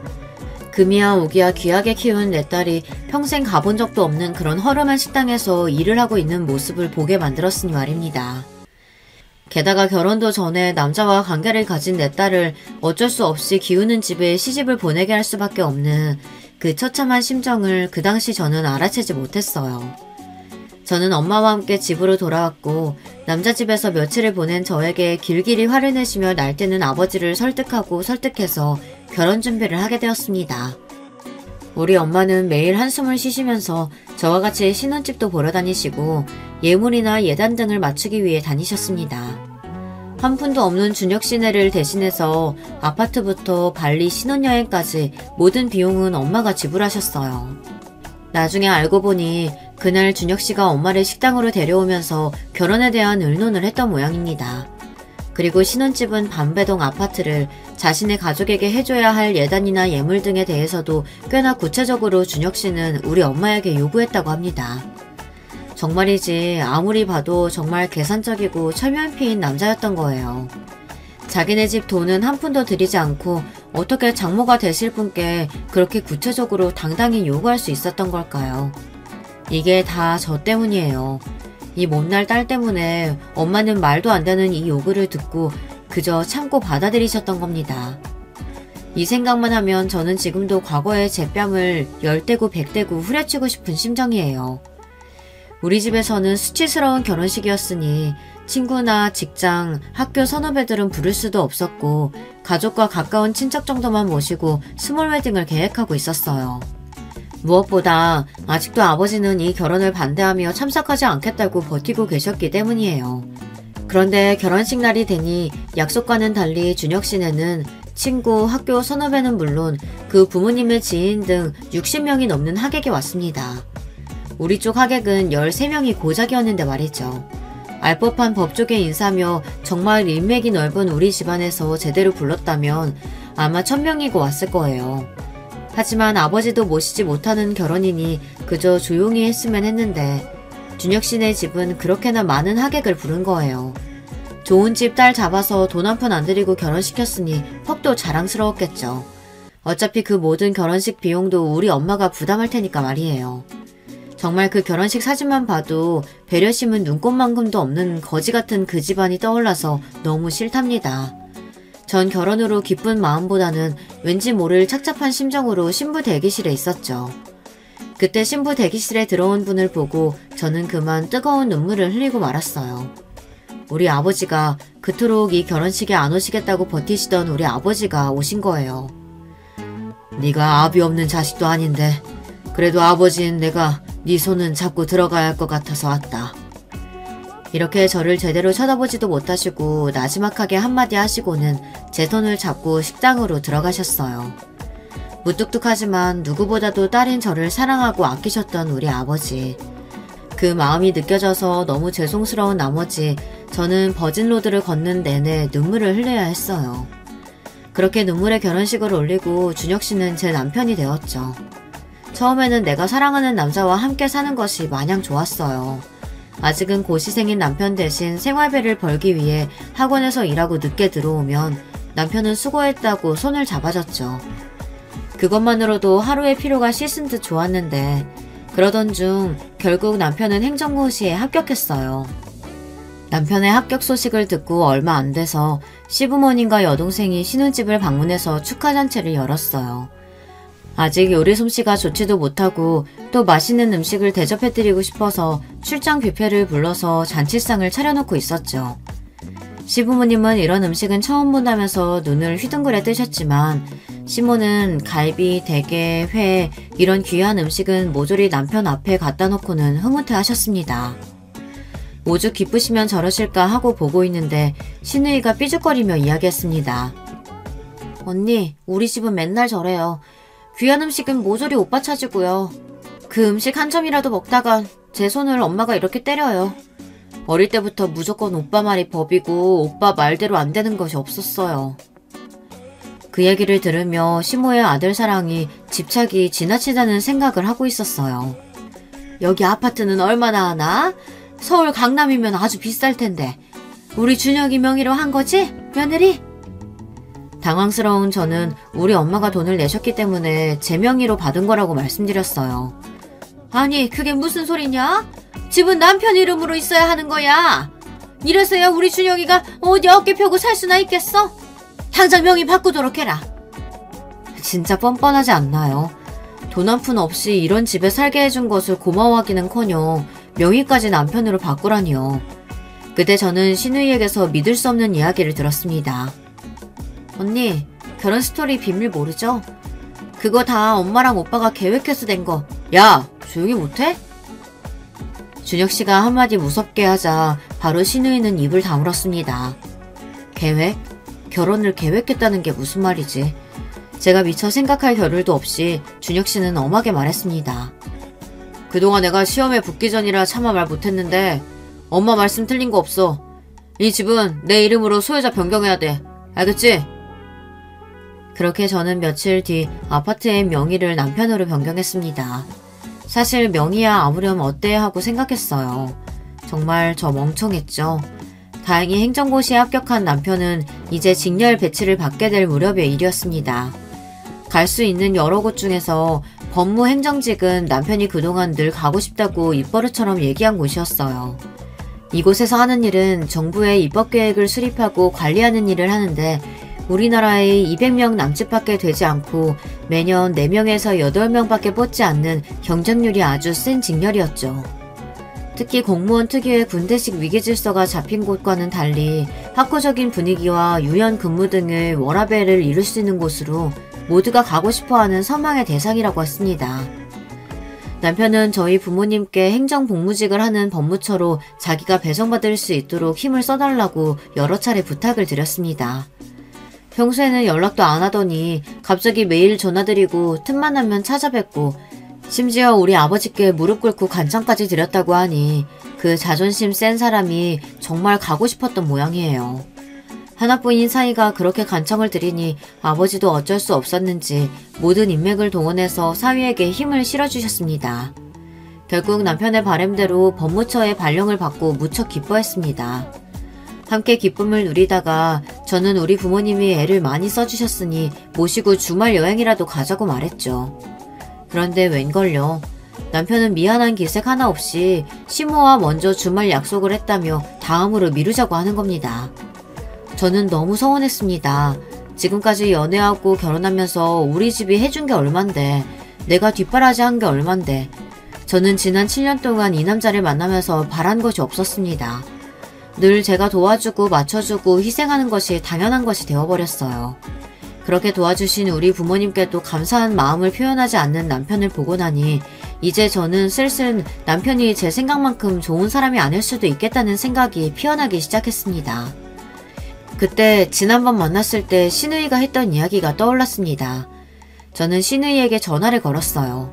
금이야 오기야 귀하게 키운 내 딸이 평생 가본 적도 없는 그런 허름한 식당에서 일을 하고 있는 모습을 보게 만들었으니 말입니다. 게다가 결혼도 전에 남자와 관계를 가진 내 딸을 어쩔 수 없이 기우는 집에 시집을 보내게 할 수밖에 없는 그 처참한 심정을 그 당시 저는 알아채지 못했어요. 저는 엄마와 함께 집으로 돌아왔고 남자 집에서 며칠을 보낸 저에게 길길이 화를 내시며 날뛰는 아버지를 설득해서 결혼 준비를 하게 되었습니다. 우리 엄마는 매일 한숨을 쉬시면서 저와 같이 신혼집도 보러 다니시고 예물이나 예단 등을 맞추기 위해 다니셨습니다. 한 푼도 없는 준혁 씨네를 대신해서 아파트부터 발리 신혼여행까지 모든 비용은 엄마가 지불하셨어요. 나중에 알고 보니 그날 준혁 씨가 엄마를 식당으로 데려오면서 결혼에 대한 의논을 했던 모양입니다. 그리고 신혼집은 반배동 아파트를 자신의 가족에게 해줘야 할 예단이나 예물 등에 대해서도 꽤나 구체적으로 준혁 씨는 우리 엄마에게 요구했다고 합니다. 정말이지 아무리 봐도 정말 계산적이고 철면피인 남자였던 거예요. 자기네 집 돈은 한 푼도 들이지 않고 어떻게 장모가 되실 분께 그렇게 구체적으로 당당히 요구할 수 있었던 걸까요? 이게 다 저 때문이에요. 이 못날 딸 때문에 엄마는 말도 안 되는 이 요구를 듣고 그저 참고 받아들이셨던 겁니다. 이 생각만 하면 저는 지금도 과거의 제 뺨을 열대고 백대고 후려치고 싶은 심정이에요. 우리 집에서는 수치스러운 결혼식이었으니 친구나 직장, 학교 선후배들은 부를 수도 없었고 가족과 가까운 친척 정도만 모시고 스몰 웨딩을 계획하고 있었어요. 무엇보다 아직도 아버지는 이 결혼을 반대하며 참석하지 않겠다고 버티고 계셨기 때문이에요. 그런데 결혼식 날이 되니 약속과는 달리 준혁 씨네는 친구, 학교 선후배는 물론 그 부모님의 지인 등 60명이 넘는 하객이 왔습니다. 우리 쪽 하객은 13명이 고작이었는데 말이죠. 알법한 법조계 인사며 정말 인맥이 넓은 우리 집안에서 제대로 불렀다면 아마 1000명이고 왔을 거예요. 하지만 아버지도 모시지 못하는 결혼이니 그저 조용히 했으면 했는데 준혁 씨네 집은 그렇게나 많은 하객을 부른 거예요. 좋은 집 딸 잡아서 돈 한 푼 안 들이고 결혼시켰으니 퍽도 자랑스러웠겠죠. 어차피 그 모든 결혼식 비용도 우리 엄마가 부담할 테니까 말이에요. 정말 그 결혼식 사진만 봐도 배려심은 눈꽃만큼도 없는 거지 같은 그 집안이 떠올라서 너무 싫답니다. 전 결혼으로 기쁜 마음보다는 왠지 모를 착잡한 심정으로 신부 대기실에 있었죠. 그때 신부 대기실에 들어온 분을 보고 저는 그만 뜨거운 눈물을 흘리고 말았어요. 우리 아버지가 그토록 이 결혼식에 안 오시겠다고 버티시던 우리 아버지가 오신 거예요. 네가 아비 없는 자식도 아닌데 그래도 아버지는 내가 네 손은 잡고 들어가야 할 것 같아서 왔다. 이렇게 저를 제대로 쳐다보지도 못하시고 나지막하게 한마디 하시고는 제 손을 잡고 식당으로 들어가셨어요. 무뚝뚝하지만 누구보다도 딸인 저를 사랑하고 아끼셨던 우리 아버지. 그 마음이 느껴져서 너무 죄송스러운 나머지 저는 버진로드를 걷는 내내 눈물을 흘려야 했어요. 그렇게 눈물의 결혼식을 올리고 준혁 씨는 제 남편이 되었죠. 처음에는 내가 사랑하는 남자와 함께 사는 것이 마냥 좋았어요. 아직은 고시생인 남편 대신 생활비를 벌기 위해 학원에서 일하고 늦게 들어오면 남편은 수고했다고 손을 잡아줬죠. 그것만으로도 하루의 피로가 씻은 듯 좋았는데 그러던 중 결국 남편은 행정고시에 합격했어요. 남편의 합격 소식을 듣고 얼마 안 돼서 시부모님과 여동생이 신혼집을 방문해서 축하잔치를 열었어요. 아직 요리 솜씨가 좋지도 못하고 또 맛있는 음식을 대접해드리고 싶어서 출장 뷔페를 불러서 잔치상을 차려놓고 있었죠. 시부모님은 이런 음식은 처음 본다면서 눈을 휘둥그레 뜨셨지만 시모는 갈비, 대게, 회 이런 귀한 음식은 모조리 남편 앞에 갖다 놓고는 흐뭇해 하셨습니다. 오죽 기쁘시면 저러실까 하고 보고 있는데 시누이가 삐죽거리며 이야기했습니다. 언니, 우리 집은 맨날 저래요. 귀한 음식은 모조리 오빠 차지고요. 그 음식 한 점이라도 먹다가 제 손을 엄마가 이렇게 때려요. 어릴 때부터 무조건 오빠 말이 법이고 오빠 말대로 안 되는 것이 없었어요. 그 얘기를 들으며 시모의 아들 사랑이 집착이 지나치다는 생각을 하고 있었어요. 여기 아파트는 얼마나 하나? 서울 강남이면 아주 비쌀 텐데 우리 준혁이 명의로 한 거지? 며느리? 당황스러운 저는 우리 엄마가 돈을 내셨기 때문에 제 명의로 받은 거라고 말씀드렸어요. 아니 그게 무슨 소리냐? 집은 남편 이름으로 있어야 하는 거야. 이래서야 우리 준혁이가 어디 어깨 펴고 살 수나 있겠어? 당장 명의 바꾸도록 해라. 진짜 뻔뻔하지 않나요? 돈 한 푼 없이 이런 집에 살게 해준 것을 고마워하기는커녕 명의까지 남편으로 바꾸라니요. 그때 저는 시누이에게서 믿을 수 없는 이야기를 들었습니다. 언니, 결혼 스토리 비밀 모르죠? 그거 다 엄마랑 오빠가 계획해서 된 거. 야, 조용히 못해? 준혁 씨가 한마디 무섭게 하자 바로 시누이는 입을 다물었습니다. 계획? 결혼을 계획했다는 게 무슨 말이지? 제가 미처 생각할 겨를도 없이 준혁 씨는 엄하게 말했습니다. 그동안 내가 시험에 붙기 전이라 차마 말 못했는데 엄마 말씀 틀린 거 없어. 이 집은 내 이름으로 소유자 변경해야 돼. 알겠지? 그렇게 저는 며칠 뒤 아파트의 명의를 남편으로 변경했습니다. 사실 명의야 아무렴 어때 하고 생각했어요. 정말 저 멍청했죠. 다행히 행정고시에 합격한 남편은 이제 직렬 배치를 받게 될 무렵의 일이었습니다. 갈 수 있는 여러 곳 중에서 법무행정직은 남편이 그동안 늘 가고 싶다고 입버릇처럼 얘기한 곳이었어요. 이곳에서 하는 일은 정부의 입법계획을 수립하고 관리하는 일을 하는데 우리나라에 200명 남짓밖에 되지 않고 매년 4명에서 8명밖에 뽑지 않는 경쟁률이 아주 센 직렬이었죠. 특히 공무원 특유의 군대식 위계질서가 잡힌 곳과는 달리 학구적인 분위기와 유연 근무 등의 워라밸을 이룰 수 있는 곳으로 모두가 가고 싶어하는 선망의 대상이라고 했습니다. 남편은 저희 부모님께 행정복무직을 하는 법무처로 자기가 배정받을 수 있도록 힘을 써달라고 여러 차례 부탁을 드렸습니다. 평소에는 연락도 안 하더니 갑자기 매일 전화드리고 틈만 나면 찾아뵙고 심지어 우리 아버지께 무릎 꿇고 간청까지 드렸다고 하니 그 자존심 센 사람이 정말 가고 싶었던 모양이에요. 하나뿐인 사이가 그렇게 간청을 드리니 아버지도 어쩔 수 없었는지 모든 인맥을 동원해서 사위에게 힘을 실어주셨습니다. 결국 남편의 바람대로 법무처의 발령을 받고 무척 기뻐했습니다. 함께 기쁨을 누리다가 저는 우리 부모님이 애를 많이 써주셨으니 모시고 주말 여행이라도 가자고 말했죠. 그런데 웬걸요. 남편은 미안한 기색 하나 없이 시모와 먼저 주말 약속을 했다며 다음으로 미루자고 하는 겁니다. 저는 너무 서운했습니다. 지금까지 연애하고 결혼하면서 우리 집이 해준 게 얼만데, 내가 뒷바라지 한 게 얼만데, 저는 지난 7년 동안 이 남자를 만나면서 바란 것이 없었습니다. 늘 제가 도와주고 맞춰주고 희생하는 것이 당연한 것이 되어버렸어요. 그렇게 도와주신 우리 부모님께도 감사한 마음을 표현하지 않는 남편을 보고 나니 이제 저는 슬슬 남편이 제 생각만큼 좋은 사람이 아닐 수도 있겠다는 생각이 피어나기 시작했습니다. 그때 지난번 만났을 때 시누이가 했던 이야기가 떠올랐습니다. 저는 신우이에게 전화를 걸었어요.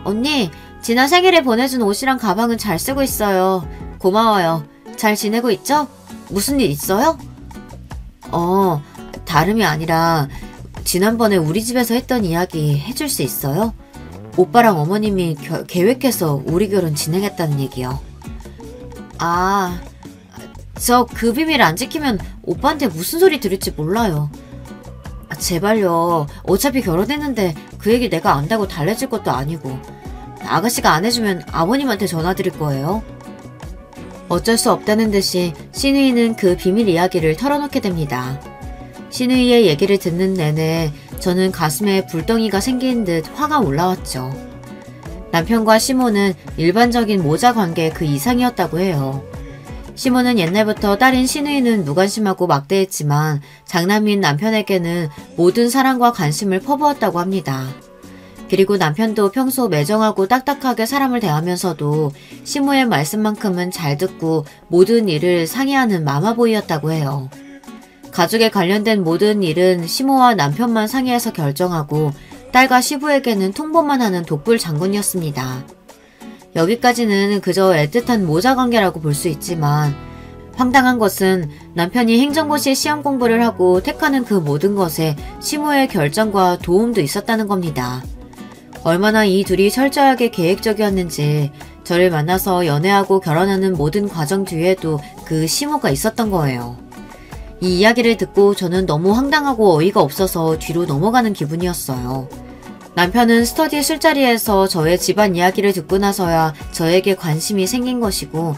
언니, 지난 생일에 보내준 옷이랑 가방은 잘 쓰고 있어요. 고마워요. 잘 지내고 있죠? 무슨 일 있어요? 다름이 아니라 지난번에 우리 집에서 했던 이야기 해줄 수 있어요? 오빠랑 어머님이 계획해서 우리 결혼 진행했다는 얘기요. 아, 저 그 비밀 안 지키면 오빠한테 무슨 소리 들을지 몰라요. 제발요. 어차피 결혼했는데 그 얘기 내가 안다고 달래줄 것도 아니고. 아가씨가 안 해주면 아버님한테 전화드릴 거예요. 어쩔 수 없다는 듯이 신우이는 그 비밀 이야기를 털어놓게 됩니다. 신우이의 얘기를 듣는 내내 저는 가슴에 불덩이가 생긴 듯 화가 올라왔죠. 남편과 시모는 일반적인 모자 관계 그 이상이었다고 해요. 시모는 옛날부터 딸인 신우이는 무관심하고 막대했지만 장남인 남편에게는 모든 사랑과 관심을 퍼부었다고 합니다. 그리고 남편도 평소 매정하고 딱딱하게 사람을 대하면서도 시모의 말씀만큼은 잘 듣고 모든 일을 상의하는 마마보이였다고 해요. 가족에 관련된 모든 일은 시모와 남편만 상의해서 결정하고 딸과 시부에게는 통보만 하는 독불 장군이었습니다. 여기까지는 그저 애틋한 모자 관계라고 볼 수 있지만 황당한 것은 남편이 행정고시 시험 공부를 하고 택하는 그 모든 것에 시모의 결정과 도움도 있었다는 겁니다. 얼마나 이 둘이 철저하게 계획적이었는지 저를 만나서 연애하고 결혼하는 모든 과정 뒤에도 그 시모가 있었던 거예요. 이 이야기를 듣고 저는 너무 황당하고 어이가 없어서 뒤로 넘어가는 기분이었어요. 남편은 스터디 술자리에서 저의 집안 이야기를 듣고 나서야 저에게 관심이 생긴 것이고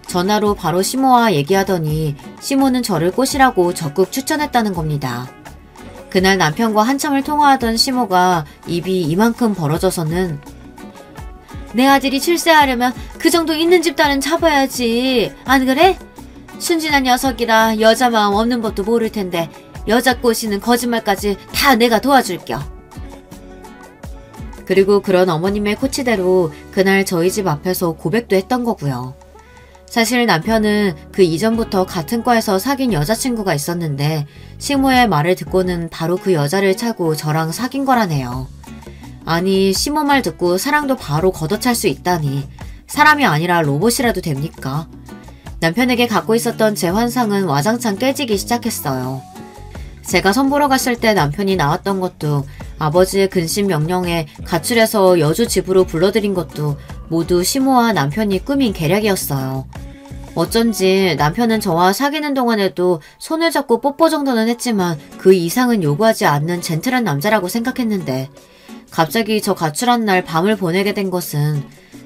전화로 바로 시모와 얘기하더니 시모는 저를 꼬시라고 적극 추천했다는 겁니다. 그날 남편과 한참을 통화하던 시모가 입이 이만큼 벌어져서는 내 아들이 출세하려면 그 정도 있는 집 딸은 잡아야지. 안 그래? 순진한 녀석이라 여자 마음 없는 것도 모를 텐데 여자 꼬시는 거짓말까지 다 내가 도와줄겨. 그리고 그런 어머님의 코치대로 그날 저희 집 앞에서 고백도 했던 거고요. 사실 남편은 그 이전부터 같은 과에서 사귄 여자친구가 있었는데 시모의 말을 듣고는 바로 그 여자를 차고 저랑 사귄 거라네요. 아니 시모 말 듣고 사랑도 바로 걷어찰 수 있다니 사람이 아니라 로봇이라도 됩니까? 남편에게 갖고 있었던 제 환상은 와장창 깨지기 시작했어요. 제가 선보러 갔을 때 남편이 나왔던 것도 아버지의 근심 명령에 가출해서 여주 집으로 불러들인 것도 모두 시모와 남편이 꾸민 계략이었어요. 어쩐지 남편은 저와 사귀는 동안에도 손을 잡고 뽀뽀 정도는 했지만 그 이상은 요구하지 않는 젠틀한 남자라고 생각했는데 갑자기 저 가출한 날 밤을 보내게 된 것은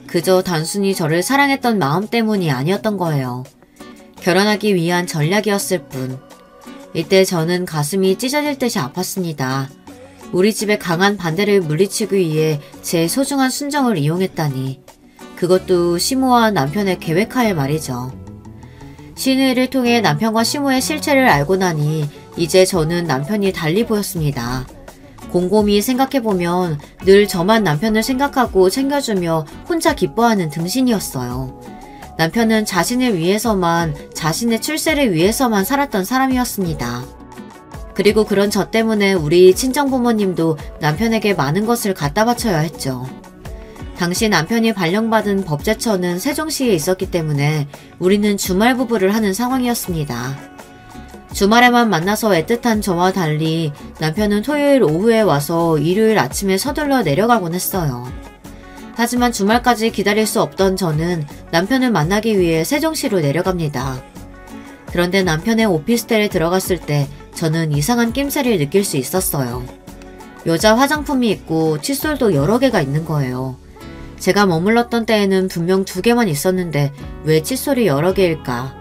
그저 단순히 저를 사랑했던 마음 때문이 아니었던 거예요. 결혼하기 위한 전략이었을 뿐. 이때 저는 가슴이 찢어질 듯이 아팠습니다. 우리 집의 강한 반대를 물리치기 위해 제 소중한 순정을 이용했다니. 그것도 시모와 남편의 계획하에 말이죠. 신우이를 통해 남편과 시모의 실체를 알고 나니 이제 저는 남편이 달리 보였습니다. 곰곰이 생각해보면 늘 저만 남편을 생각하고 챙겨주며 혼자 기뻐하는 등신이었어요. 남편은 자신을 위해서만, 자신의 출세를 위해서만 살았던 사람이었습니다. 그리고 그런 저 때문에 우리 친정부모님도 남편에게 많은 것을 갖다 바쳐야 했죠. 당시 남편이 발령받은 법제처는 세종시에 있었기 때문에 우리는 주말 부부를 하는 상황이었습니다. 주말에만 만나서 애틋한 저와 달리 남편은 토요일 오후에 와서 일요일 아침에 서둘러 내려가곤 했어요. 하지만 주말까지 기다릴 수 없던 저는 남편을 만나기 위해 세종시로 내려갑니다. 그런데 남편의 오피스텔에 들어갔을 때 저는 이상한 낌새를 느낄 수 있었어요. 여자 화장품이 있고 칫솔도 여러 개가 있는 거예요. 제가 머물렀던 때에는 분명 2개만 있었는데 왜 칫솔이 여러 개일까?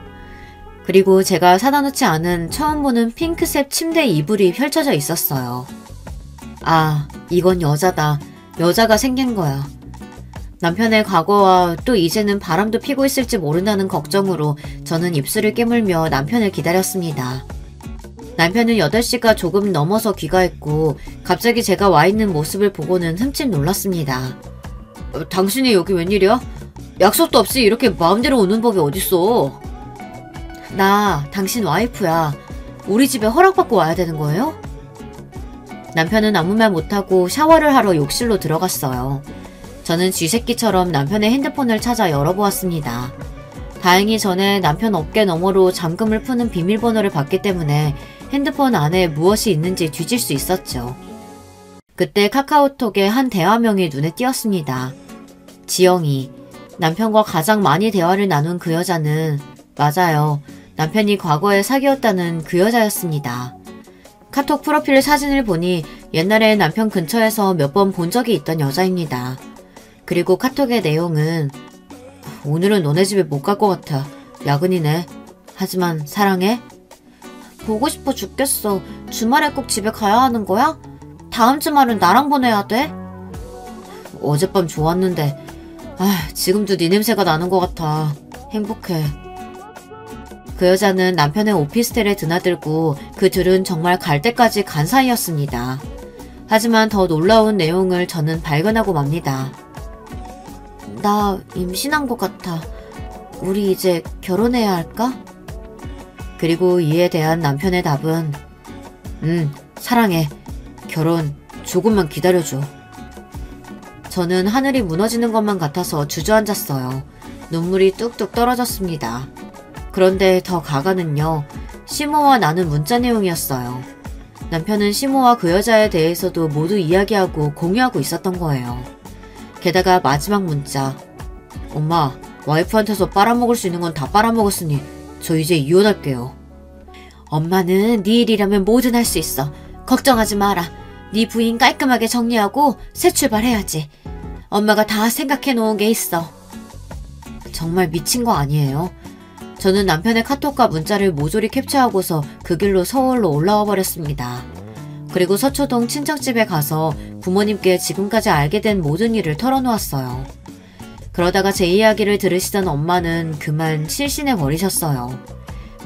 그리고 제가 사다 놓지 않은 처음 보는 핑크색 침대 이불이 펼쳐져 있었어요. 아, 이건 여자다. 여자가 생긴 거야. 남편의 과거와 또 이제는 바람도 피고 있을지 모른다는 걱정으로 저는 입술을 깨물며 남편을 기다렸습니다. 남편은 8시가 조금 넘어서 귀가했고 갑자기 제가 와 있는 모습을 보고는 흠칫 놀랐습니다. 당신이 여기 웬일이야? 약속도 없이 이렇게 마음대로 오는 법이 어딨어? 나 당신 와이프야. 우리 집에 허락받고 와야 되는 거예요? 남편은 아무 말 못하고 샤워를 하러 욕실로 들어갔어요. 저는 쥐새끼처럼 남편의 핸드폰을 찾아 열어보았습니다. 다행히 전에 남편 어깨 너머로 잠금을 푸는 비밀번호를 봤기 때문에 핸드폰 안에 무엇이 있는지 뒤질 수 있었죠. 그때 카카오톡에 한 대화명이 눈에 띄었습니다. 지영이. 남편과 가장 많이 대화를 나눈 그 여자는 맞아요. 남편이 과거에 사귀었다는 그 여자였습니다. 카톡 프로필 사진을 보니 옛날에 남편 근처에서 몇 번 본 적이 있던 여자입니다. 그리고 카톡의 내용은 오늘은 너네 집에 못 갈 것 같아. 야근이네. 하지만 사랑해? 보고 싶어 죽겠어. 주말에 꼭 집에 가야 하는 거야? 다음 주말은 나랑 보내야 돼? 어젯밤 좋았는데 지금도 네 냄새가 나는 것 같아. 행복해. 그 여자는 남편의 오피스텔에 드나들고 그 둘은 정말 갈 때까지 간 사이였습니다. 하지만 더 놀라운 내용을 저는 발견하고 맙니다. 나 임신한 것 같아. 우리 이제 결혼해야 할까? 그리고 이에 대한 남편의 답은 사랑해. 결혼 조금만 기다려줘. 저는 하늘이 무너지는 것만 같아서 주저앉았어요. 눈물이 뚝뚝 떨어졌습니다. 그런데 더 가가는요. 시모와 나눈 문자 내용이었어요. 남편은 시모와 그 여자에 대해서도 모두 이야기하고 공유하고 있었던 거예요. 게다가 마지막 문자. 엄마, 와이프한테서 빨아먹을 수 있는 건 다 빨아먹었으니 저 이제 이혼할게요. 엄마는 네 일이라면 뭐든 할 수 있어. 걱정하지 마라. 네 부인 깔끔하게 정리하고 새 출발해야지. 엄마가 다 생각해 놓은 게 있어. 정말 미친 거 아니에요? 저는 남편의 카톡과 문자를 모조리 캡처하고서 그 길로 서울로 올라와 버렸습니다. 그리고 서초동 친척집에 가서 부모님께 지금까지 알게 된 모든 일을 털어놓았어요. 그러다가 제 이야기를 들으시던 엄마는 그만 실신해 버리셨어요.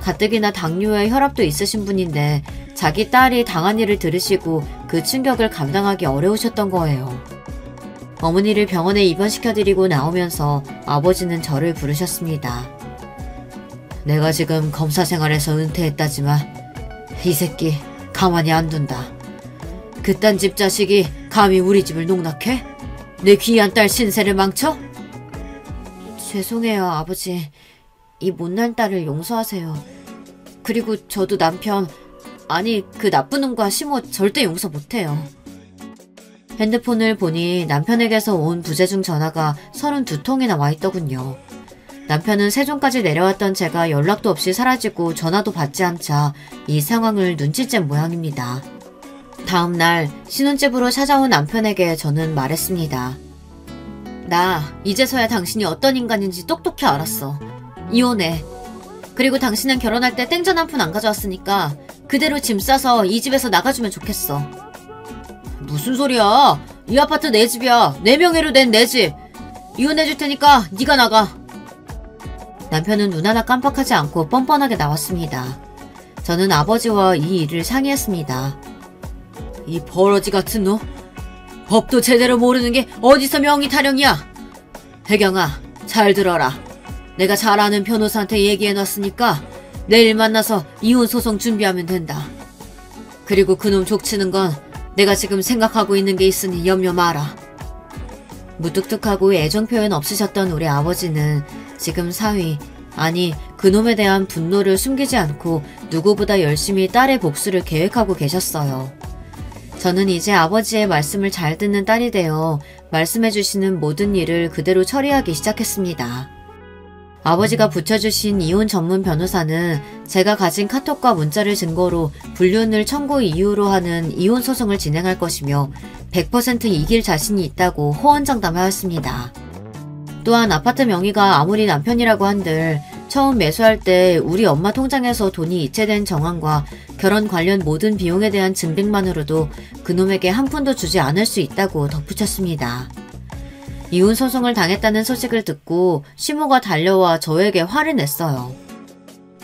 가뜩이나 당뇨에 혈압도 있으신 분인데 자기 딸이 당한 일을 들으시고 그 충격을 감당하기 어려우셨던 거예요. 어머니를 병원에 입원시켜드리고 나오면서 아버지는 저를 부르셨습니다. 내가 지금 검사 생활에서 은퇴했다지만 이 새끼 가만히 안 둔다. 그딴 집 자식이 감히 우리 집을 농락해? 내 귀한 딸 신세를 망쳐? 죄송해요, 아버지. 이 못난 딸을 용서하세요. 그리고 저도 남편, 아니 그 나쁜 놈과 시모 절대 용서 못해요. 핸드폰을 보니 남편에게서 온 부재중 전화가 32통이나 와있더군요. 남편은 세종까지 내려왔던 제가 연락도 없이 사라지고 전화도 받지 않자 이 상황을 눈치챈 모양입니다. 다음날 신혼집으로 찾아온 남편에게 저는 말했습니다. 나 이제서야 당신이 어떤 인간인지 똑똑히 알았어. 이혼해. 그리고 당신은 결혼할 때 땡전 한 푼 안 가져왔으니까 그대로 짐 싸서 이 집에서 나가주면 좋겠어. 무슨 소리야. 이 아파트 내 집이야. 내 명의로 된 내 집. 이혼해줄 테니까 네가 나가. 남편은 눈 하나 깜빡하지 않고 뻔뻔하게 나왔습니다. 저는 아버지와 이 일을 상의했습니다. 이 버러지 같은 놈. 법도 제대로 모르는 게 어디서 명의 타령이야. 혜경아, 잘 들어라. 내가 잘 아는 변호사한테 얘기해놨으니까 내일 만나서 이혼 소송 준비하면 된다. 그리고 그놈 족치는 건 내가 지금 생각하고 있는 게 있으니 염려 마라. 무뚝뚝하고 애정 표현 없으셨던 우리 아버지는 지금 사위, 아니 그놈에 대한 분노를 숨기지 않고 누구보다 열심히 딸의 복수를 계획하고 계셨어요. 저는 이제 아버지의 말씀을 잘 듣는 딸이 되어 말씀해주시는 모든 일을 그대로 처리하기 시작했습니다. 아버지가 붙여주신 이혼 전문 변호사는 제가 가진 카톡과 문자를 증거로 불륜을 청구 이유로 하는 이혼 소송을 진행할 것이며 100% 이길 자신이 있다고 호언장담하였습니다. 또한 아파트 명의가 아무리 남편이라고 한들 처음 매수할 때 우리 엄마 통장에서 돈이 이체된 정황과 결혼 관련 모든 비용에 대한 증빙만으로도 그놈에게 한 푼도 주지 않을 수 있다고 덧붙였습니다. 이혼 소송을 당했다는 소식을 듣고 시모가 달려와 저에게 화를 냈어요.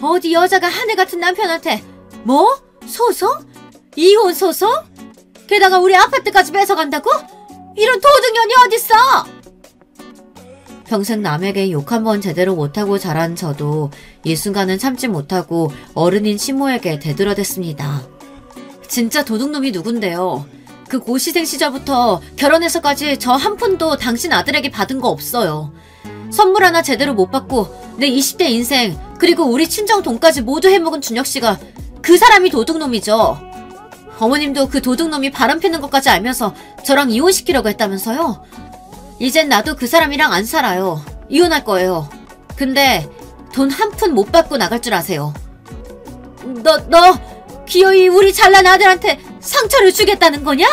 어디 여자가 하늘 같은 남편한테 뭐? 소송? 이혼 소송? 게다가 우리 아파트까지 뺏어간다고? 이런 도둑년이 어딨어? 평생 남에게 욕 한 번 제대로 못하고 자란 저도 이 순간은 참지 못하고 어른인 시모에게 대들어댔습니다. 진짜 도둑놈이 누군데요? 그 고시생 시절부터 결혼해서까지 저 한 푼도 당신 아들에게 받은 거 없어요. 선물 하나 제대로 못 받고 내 20대 인생 그리고 우리 친정 돈까지 모두 해먹은 준혁씨가 그 사람이 도둑놈이죠. 어머님도 그 도둑놈이 바람 피는 것까지 알면서 저랑 이혼시키려고 했다면서요? 이젠 나도 그 사람이랑 안 살아요. 이혼할 거예요. 근데 돈 한 푼 못 받고 나갈 줄 아세요. 너 기어이 우리 잘난 아들한테 상처를 주겠다는 거냐?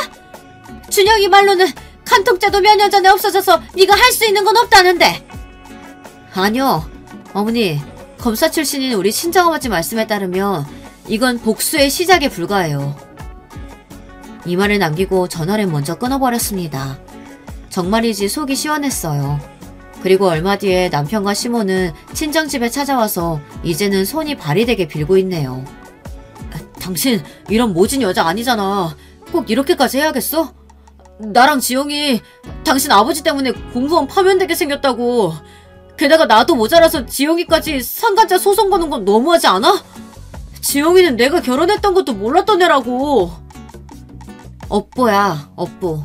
준혁이 말로는 간통죄도 몇 년 전에 없어져서 네가 할 수 있는 건 없다는데. 아니요. 어머니, 검사 출신인 우리 친정아버지 말씀에 따르면 이건 복수의 시작에 불과해요. 이 말을 남기고 전화를 먼저 끊어버렸습니다. 정말이지 속이 시원했어요. 그리고 얼마 뒤에 남편과 시모는 친정집에 찾아와서 이제는 손이 발이 되게 빌고 있네요. 당신 이런 모진 여자 아니잖아. 꼭 이렇게까지 해야겠어? 나랑 지영이 당신 아버지 때문에 공무원 파면되게 생겼다고. 게다가 나도 모자라서 지영이까지 상간자 소송 거는 건 너무하지 않아? 지영이는 내가 결혼했던 것도 몰랐던 애라고. 업보야, 업보.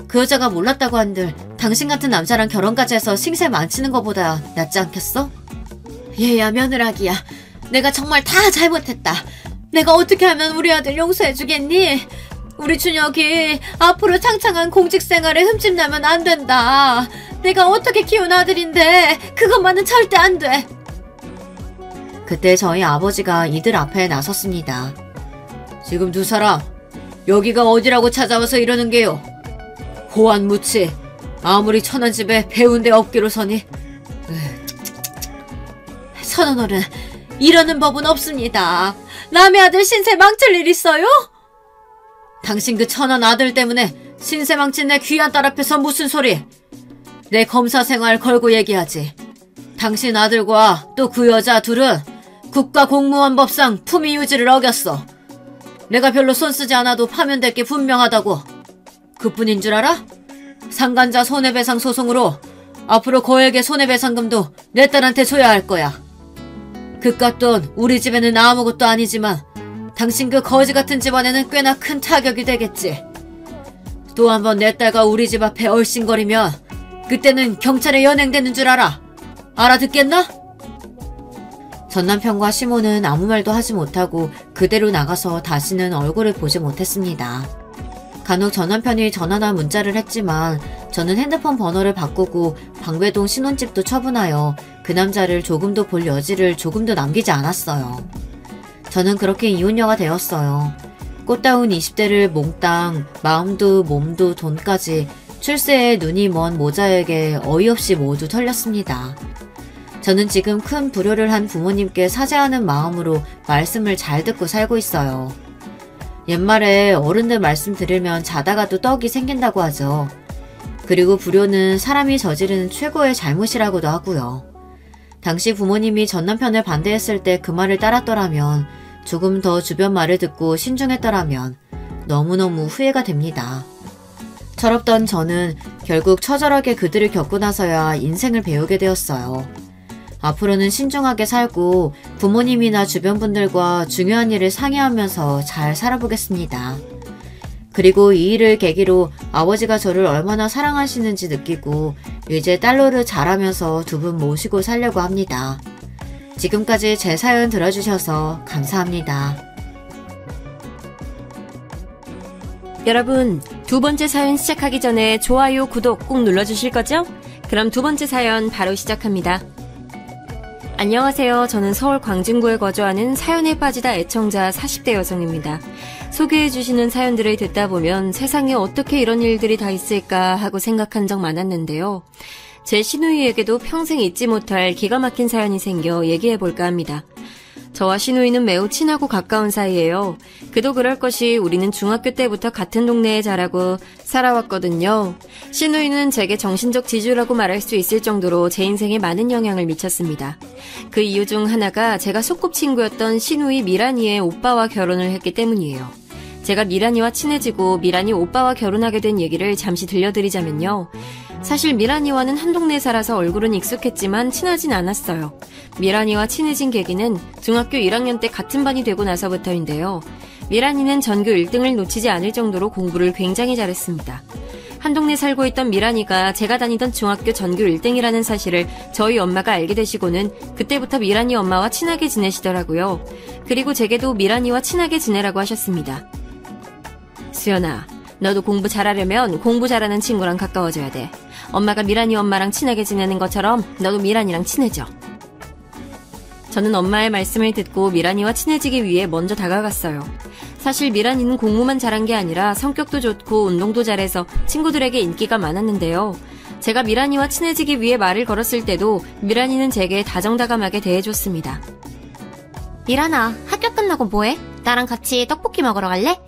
그 여자가 몰랐다고 한들 당신 같은 남자랑 결혼까지 해서 신세 망치는 것보다 낫지 않겠어? 얘야 며느라기야. 내가 정말 다 잘못했다. 내가 어떻게 하면 우리 아들 용서해주겠니? 우리 준혁이 앞으로 창창한 공직생활에 흠집나면 안 된다. 내가 어떻게 키운 아들인데 그것만은 절대 안 돼. 그때 저희 아버지가 이들 앞에 나섰습니다. 지금 두 사람 여기가 어디라고 찾아와서 이러는 게요. 호환무치 아무리 천한 집에 배운 데 없기로 서니. 선언어른 이러는 법은 없습니다. 남의 아들 신세 망칠 일 있어요? 당신 그 천한 아들 때문에 신세 망친 내 귀한 딸 앞에서 무슨 소리. 내 검사 생활 걸고 얘기하지. 당신 아들과 또 그 여자 둘은 국가공무원법상 품위 유지를 어겼어. 내가 별로 손 쓰지 않아도 파면될 게 분명하다고. 그뿐인 줄 알아? 상간자 손해배상 소송으로 앞으로 거액의 손해배상금도 내 딸한테 줘야 할 거야. 그깟 돈 우리 집에는 아무것도 아니지만 당신 그 거지 같은 집안에는 꽤나 큰 타격이 되겠지. 또 한 번 내 딸과 우리 집 앞에 얼씬거리면 그때는 경찰에 연행되는 줄 알아. 알아듣겠나? 전 남편과 시모는 아무 말도 하지 못하고 그대로 나가서 다시는 얼굴을 보지 못했습니다. 간혹 전 남편이 전화나 문자를 했지만 저는 핸드폰 번호를 바꾸고 방배동 신혼집도 처분하여 그 남자를 조금도 볼 여지를 조금도 남기지 않았어요. 저는 그렇게 이혼녀가 되었어요. 꽃다운 20대를 몽땅 마음도 몸도 돈까지 출세에 눈이 먼 모자에게 어이없이 모두 털렸습니다. 저는 지금 큰 불효를 한 부모님께 사죄하는 마음으로 말씀을 잘 듣고 살고 있어요. 옛말에 어른들 말씀 들으면 자다가도 떡이 생긴다고 하죠. 그리고 불효는 사람이 저지르는 최고의 잘못이라고도 하고요. 당시 부모님이 전 남편을 반대했을 때 그 말을 따랐더라면, 조금 더 주변 말을 듣고 신중했더라면 너무너무 후회가 됩니다. 철없던 저는 결국 처절하게 그들을 겪고 나서야 인생을 배우게 되었어요. 앞으로는 신중하게 살고 부모님이나 주변 분들과 중요한 일을 상의하면서 잘 살아보겠습니다. 그리고 이 일을 계기로 아버지가 저를 얼마나 사랑하시는지 느끼고 이제 딸로를 잘하면서 두 분 모시고 살려고 합니다. 지금까지 제 사연 들어주셔서 감사합니다. 여러분, 두 번째 사연 시작하기 전에 좋아요, 구독 꼭 눌러주실 거죠? 그럼 두 번째 사연 바로 시작합니다. 안녕하세요. 저는 서울 광진구에 거주하는 사연에 빠지다 애청자 40대 여성입니다. 소개해주시는 사연들을 듣다 보면 세상에 어떻게 이런 일들이 다 있을까 하고 생각한 적 많았는데요. 제 시누이에게도 평생 잊지 못할 기가 막힌 사연이 생겨 얘기해볼까 합니다. 저와 시누이는 매우 친하고 가까운 사이예요. 그도 그럴 것이 우리는 중학교 때부터 같은 동네에 자라고 살아왔거든요. 시누이는 제게 정신적 지주라고 말할 수 있을 정도로 제 인생에 많은 영향을 미쳤습니다. 그 이유 중 하나가 제가 소꿉친구였던 시누이 미란이의 오빠와 결혼을 했기 때문이에요. 제가 미란이와 친해지고 미란이 오빠와 결혼하게 된 얘기를 잠시 들려드리자면요. 사실 미란이와는 한 동네에 살아서 얼굴은 익숙했지만 친하진 않았어요. 미란이와 친해진 계기는 중학교 1학년 때 같은 반이 되고 나서부터인데요. 미란이는 전교 1등을 놓치지 않을 정도로 공부를 굉장히 잘했습니다. 한 동네 살고 있던 미란이가 제가 다니던 중학교 전교 1등이라는 사실을 저희 엄마가 알게 되시고는 그때부터 미란이 엄마와 친하게 지내시더라고요. 그리고 제게도 미란이와 친하게 지내라고 하셨습니다. 수연아, 너도 공부 잘하려면 공부 잘하는 친구랑 가까워져야 돼. 엄마가 미란이 엄마랑 친하게 지내는 것처럼 너도 미란이랑 친해져. 저는 엄마의 말씀을 듣고 미란이와 친해지기 위해 먼저 다가갔어요. 사실 미란이는 공부만 잘한 게 아니라 성격도 좋고 운동도 잘해서 친구들에게 인기가 많았는데요. 제가 미란이와 친해지기 위해 말을 걸었을 때도 미란이는 제게 다정다감하게 대해줬습니다. 미란아, 학교 끝나고 뭐해? 나랑 같이 떡볶이 먹으러 갈래?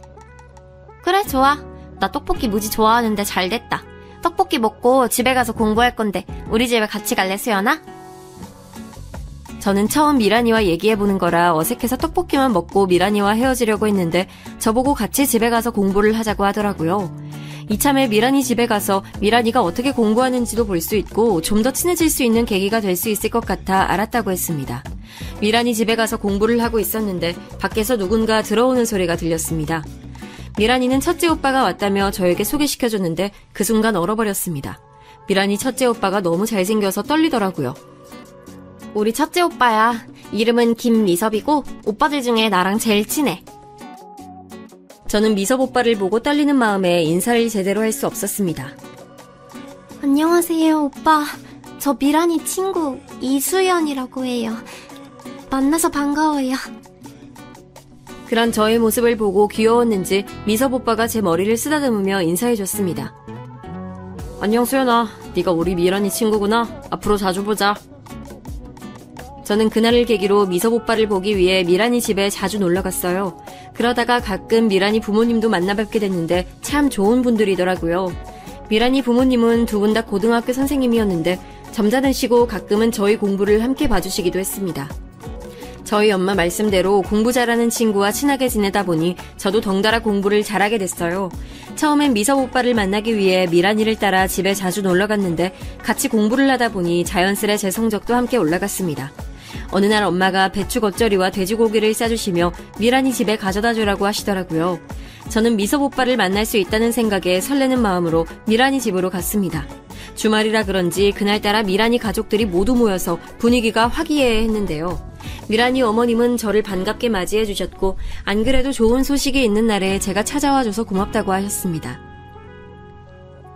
그래, 좋아. 나 떡볶이 무지 좋아하는데 잘됐다. 떡볶이 먹고 집에 가서 공부할 건데 우리 집에 같이 갈래, 수연아? 저는 처음 미란이와 얘기해보는 거라 어색해서 떡볶이만 먹고 미란이와 헤어지려고 했는데 저보고 같이 집에 가서 공부를 하자고 하더라고요. 이참에 미란이 집에 가서 미란이가 어떻게 공부하는지도 볼 수 있고 좀 더 친해질 수 있는 계기가 될 수 있을 것 같아 알았다고 했습니다. 미란이 집에 가서 공부를 하고 있었는데 밖에서 누군가 들어오는 소리가 들렸습니다. 미란이는 첫째 오빠가 왔다며 저에게 소개시켜줬는데 그 순간 얼어버렸습니다. 미란이 첫째 오빠가 너무 잘생겨서 떨리더라고요. 우리 첫째 오빠야. 이름은 김미섭이고 오빠들 중에 나랑 제일 친해. 저는 미섭 오빠를 보고 떨리는 마음에 인사를 제대로 할 수 없었습니다. 안녕하세요, 오빠. 저 미란이 친구 이수연이라고 해요. 만나서 반가워요. 그런 저의 모습을 보고 귀여웠는지 미섭 오빠가 제 머리를 쓰다듬으며 인사해줬습니다. 안녕 수연아, 네가 우리 미란이 친구구나. 앞으로 자주 보자. 저는 그날을 계기로 미섭 오빠를 보기 위해 미란이 집에 자주 놀러갔어요. 그러다가 가끔 미란이 부모님도 만나뵙게 됐는데 참 좋은 분들이더라고요. 미란이 부모님은 두 분 다 고등학교 선생님이었는데 점잖으시고 가끔은 저희 공부를 함께 봐주시기도 했습니다. 저희 엄마 말씀대로 공부 잘하는 친구와 친하게 지내다 보니 저도 덩달아 공부를 잘하게 됐어요. 처음엔 미섭 오빠를 만나기 위해 미란이를 따라 집에 자주 놀러갔는데 같이 공부를 하다 보니 자연스레 제 성적도 함께 올라갔습니다. 어느 날 엄마가 배추 겉절이와 돼지고기를 싸주시며 미란이 집에 가져다주라고 하시더라고요. 저는 미섭 오빠를 만날 수 있다는 생각에 설레는 마음으로 미란이 집으로 갔습니다. 주말이라 그런지 그날따라 미란이 가족들이 모두 모여서 분위기가 화기애애했는데요. 미란이 어머님은 저를 반갑게 맞이해 주셨고 안 그래도 좋은 소식이 있는 날에 제가 찾아와줘서 고맙다고 하셨습니다.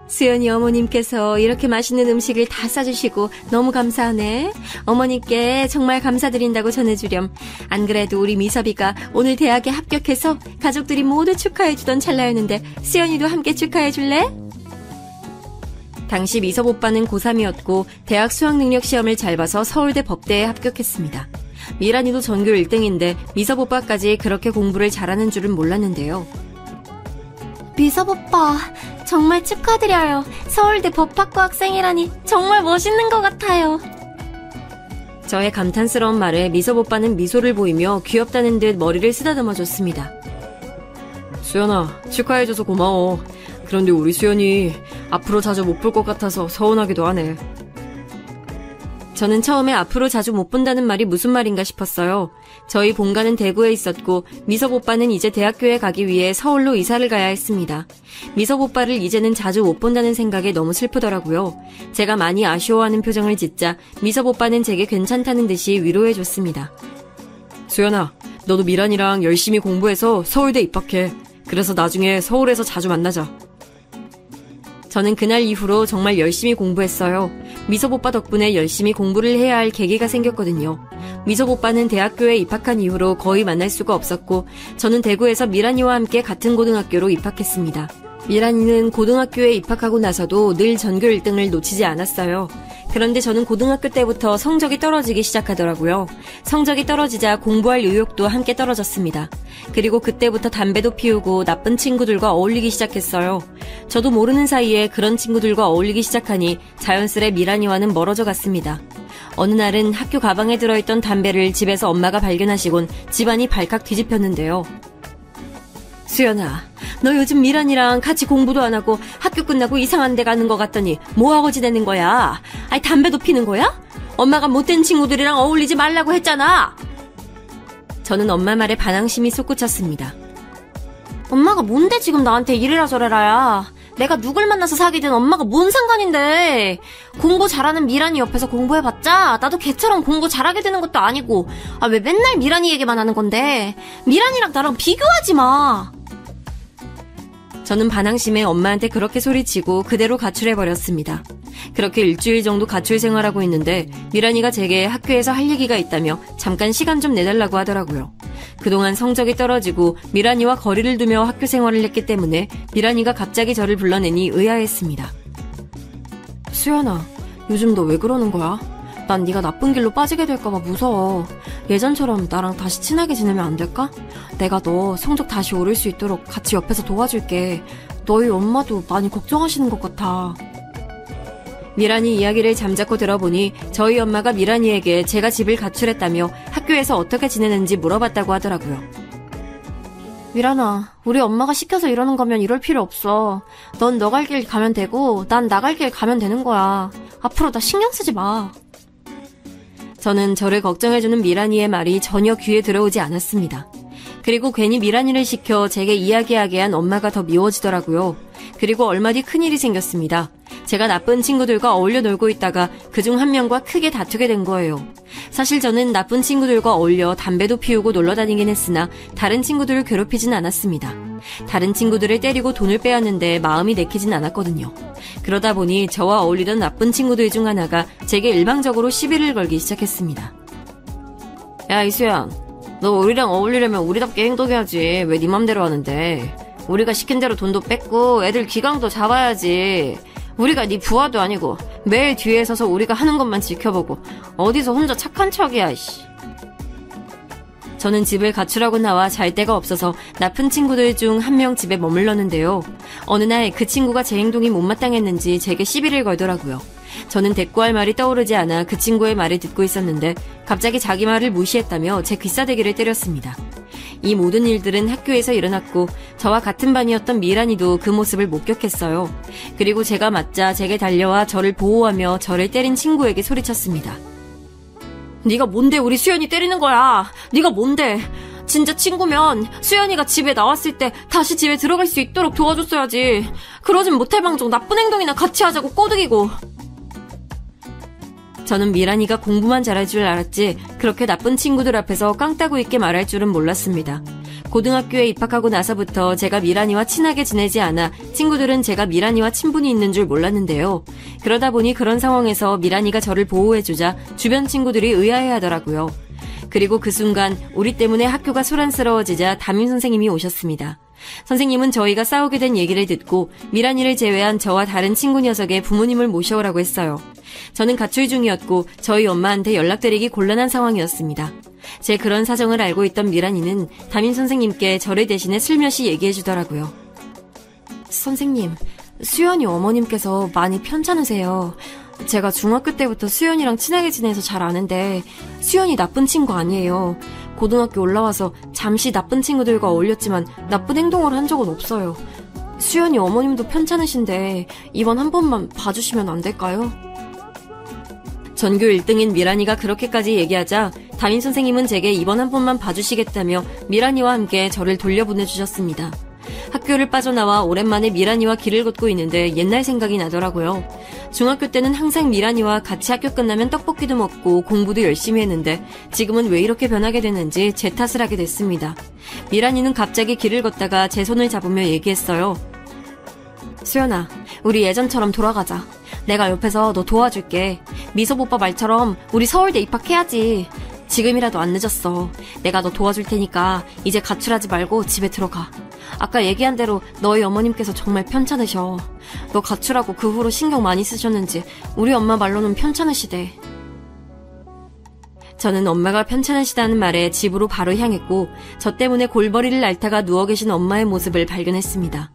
수연이 어머님께서 이렇게 맛있는 음식을 다 싸주시고 너무 감사하네. 어머님께 정말 감사드린다고 전해주렴. 안 그래도 우리 미섭이가 오늘 대학에 합격해서 가족들이 모두 축하해주던 찰나였는데 수연이도 함께 축하해줄래? 당시 미섭 오빠는 고3이었고 대학 수학능력시험을 잘 봐서 서울대 법대에 합격했습니다. 미란이도 전교 1등인데 미섭 오빠까지 그렇게 공부를 잘하는 줄은 몰랐는데요. 미섭 오빠, 정말 축하드려요. 서울대 법학과 학생이라니 정말 멋있는 것 같아요. 저의 감탄스러운 말에 미섭 오빠는 미소를 보이며 귀엽다는 듯 머리를 쓰다듬어줬습니다. 수연아, 축하해줘서 고마워. 그런데 우리 수연이 앞으로 자주 못 볼 것 같아서 서운하기도 하네. 저는 처음에 앞으로 자주 못 본다는 말이 무슨 말인가 싶었어요. 저희 본가는 대구에 있었고 미섭 오빠는 이제 대학교에 가기 위해 서울로 이사를 가야 했습니다. 미섭 오빠를 이제는 자주 못 본다는 생각에 너무 슬프더라고요. 제가 많이 아쉬워하는 표정을 짓자 미섭 오빠는 제게 괜찮다는 듯이 위로해줬습니다. 수연아, 너도 미란이랑 열심히 공부해서 서울대 입학해. 그래서 나중에 서울에서 자주 만나자. 저는 그날 이후로 정말 열심히 공부했어요. 미섭 오빠 덕분에 열심히 공부를 해야 할 계기가 생겼거든요. 미섭 오빠는 대학교에 입학한 이후로 거의 만날 수가 없었고 저는 대구에서 미란이와 함께 같은 고등학교로 입학했습니다. 미란이는 고등학교에 입학하고 나서도 늘 전교 1등을 놓치지 않았어요. 그런데 저는 고등학교 때부터 성적이 떨어지기 시작하더라고요. 성적이 떨어지자 공부할 의욕도 함께 떨어졌습니다. 그리고 그때부터 담배도 피우고 나쁜 친구들과 어울리기 시작했어요. 저도 모르는 사이에 그런 친구들과 어울리기 시작하니 자연스레 미란이와는 멀어져 갔습니다. 어느 날은 학교 가방에 들어있던 담배를 집에서 엄마가 발견하시곤 집안이 발칵 뒤집혔는데요. 수연아, 너 요즘 미란이랑 같이 공부도 안 하고 학교 끝나고 이상한 데 가는 것 같더니 뭐하고 지내는 거야? 아니, 담배도 피는 거야? 엄마가 못된 친구들이랑 어울리지 말라고 했잖아. 저는 엄마 말에 반항심이 솟구쳤습니다. 엄마가 뭔데 지금 나한테 이래라 저래라야. 내가 누굴 만나서 사귀든 엄마가 뭔 상관인데. 공부 잘하는 미란이 옆에서 공부해봤자 나도 걔처럼 공부 잘하게 되는 것도 아니고. 아, 왜 맨날 미란이 얘기만 하는 건데. 미란이랑 나랑 비교하지 마. 저는 반항심에 엄마한테 그렇게 소리치고 그대로 가출해버렸습니다. 그렇게 일주일 정도 가출 생활하고 있는데 미란이가 제게 학교에서 할 얘기가 있다며 잠깐 시간 좀 내달라고 하더라고요. 그동안 성적이 떨어지고 미란이와 거리를 두며 학교 생활을 했기 때문에 미란이가 갑자기 저를 불러내니 의아했습니다. 수연아, 요즘 너 왜 그러는 거야? 난 네가 나쁜 길로 빠지게 될까봐 무서워. 예전처럼 나랑 다시 친하게 지내면 안 될까? 내가 너 성적 다시 오를 수 있도록 같이 옆에서 도와줄게. 너희 엄마도 많이 걱정하시는 것 같아. 미란이 이야기를 잠자코 들어보니 저희 엄마가 미란이에게 제가 집을 가출했다며 학교에서 어떻게 지내는지 물어봤다고 하더라고요. 미란아, 우리 엄마가 시켜서 이러는 거면 이럴 필요 없어. 넌 너 갈 길 가면 되고 난 나 갈 길 가면 되는 거야. 앞으로 나 신경 쓰지 마. 저는 저를 걱정해주는 미란이의 말이 전혀 귀에 들어오지 않았습니다. 그리고 괜히 미란이를 시켜 제게 이야기하게 한 엄마가 더 미워지더라고요. 그리고 얼마 뒤 큰일이 생겼습니다. 제가 나쁜 친구들과 어울려 놀고 있다가 그중 한 명과 크게 다투게 된 거예요. 사실 저는 나쁜 친구들과 어울려 담배도 피우고 놀러 다니긴 했으나 다른 친구들을 괴롭히진 않았습니다. 다른 친구들을 때리고 돈을 빼앗는데 마음이 내키진 않았거든요. 그러다 보니 저와 어울리던 나쁜 친구들 중 하나가 제게 일방적으로 시비를 걸기 시작했습니다. 야, 이수연, 너 우리랑 어울리려면 우리답게 행동해야지. 왜 네 맘대로 하는데? 우리가 시킨 대로 돈도 뺏고 애들 기강도 잡아야지. 우리가 네 부하도 아니고 매일 뒤에 서서 우리가 하는 것만 지켜보고 어디서 혼자 착한 척이야, 씨. 저는 집을 가출하고 나와 잘 데가 없어서 나쁜 친구들 중 한 명 집에 머물렀는데요. 어느 날 그 친구가 제 행동이 못마땅했는지 제게 시비를 걸더라고요. 저는 대꾸할 말이 떠오르지 않아 그 친구의 말을 듣고 있었는데 갑자기 자기 말을 무시했다며 제 귀싸대기를 때렸습니다. 이 모든 일들은 학교에서 일어났고 저와 같은 반이었던 미란이도 그 모습을 목격했어요. 그리고 제가 맞자 제게 달려와 저를 보호하며 저를 때린 친구에게 소리쳤습니다. 네가 뭔데 우리 수연이 때리는 거야? 네가 뭔데? 진짜 친구면 수연이가 집에 나왔을 때 다시 집에 들어갈 수 있도록 도와줬어야지. 그러진 못할 망정 나쁜 행동이나 같이 하자고 꼬드기고. 저는 미란이가 공부만 잘할 줄 알았지 그렇게 나쁜 친구들 앞에서 깡따구 있게 말할 줄은 몰랐습니다. 고등학교에 입학하고 나서부터 제가 미란이와 친하게 지내지 않아 친구들은 제가 미란이와 친분이 있는 줄 몰랐는데요. 그러다 보니 그런 상황에서 미란이가 저를 보호해주자 주변 친구들이 의아해하더라고요. 그리고 그 순간 우리 때문에 학교가 소란스러워지자 담임 선생님이 오셨습니다. 선생님은 저희가 싸우게 된 얘기를 듣고 미란이를 제외한 저와 다른 친구 녀석의 부모님을 모셔오라고 했어요. 저는 가출 중이었고 저희 엄마한테 연락드리기 곤란한 상황이었습니다. 제 그런 사정을 알고 있던 미란이는 담임 선생님께 저를 대신해 슬며시 얘기해주더라고요. 선생님, 수연이 어머님께서 많이 편찮으세요. 제가 중학교 때부터 수연이랑 친하게 지내서 잘 아는데 수연이 나쁜 친구 아니에요. 고등학교 올라와서 잠시 나쁜 친구들과 어울렸지만 나쁜 행동을 한 적은 없어요. 수연이 어머님도 편찮으신데 이번 한 번만 봐주시면 안 될까요? 전교 1등인 미란이가 그렇게까지 얘기하자 담임 선생님은 제게 이번 한 번만 봐주시겠다며 미란이와 함께 저를 돌려보내주셨습니다. 학교를 빠져나와 오랜만에 미란이와 길을 걷고 있는데 옛날 생각이 나더라고요. 중학교 때는 항상 미란이와 같이 학교 끝나면 떡볶이도 먹고 공부도 열심히 했는데 지금은 왜 이렇게 변하게 됐는지 제 탓을 하게 됐습니다. 미란이는 갑자기 길을 걷다가 제 손을 잡으며 얘기했어요. 수연아, 우리 예전처럼 돌아가자. 내가 옆에서 너 도와줄게. 미섭 오빠 말처럼 우리 서울대 입학해야지. 지금이라도 안 늦었어. 내가 너 도와줄 테니까 이제 가출하지 말고 집에 들어가. 아까 얘기한 대로 너희 어머님께서 정말 편찮으셔. 너 가출하고 그 후로 신경 많이 쓰셨는지 우리 엄마 말로는 편찮으시대. 저는 엄마가 편찮으시다는 말에 집으로 바로 향했고 저 때문에 골머리를 앓다가 누워 계신 엄마의 모습을 발견했습니다.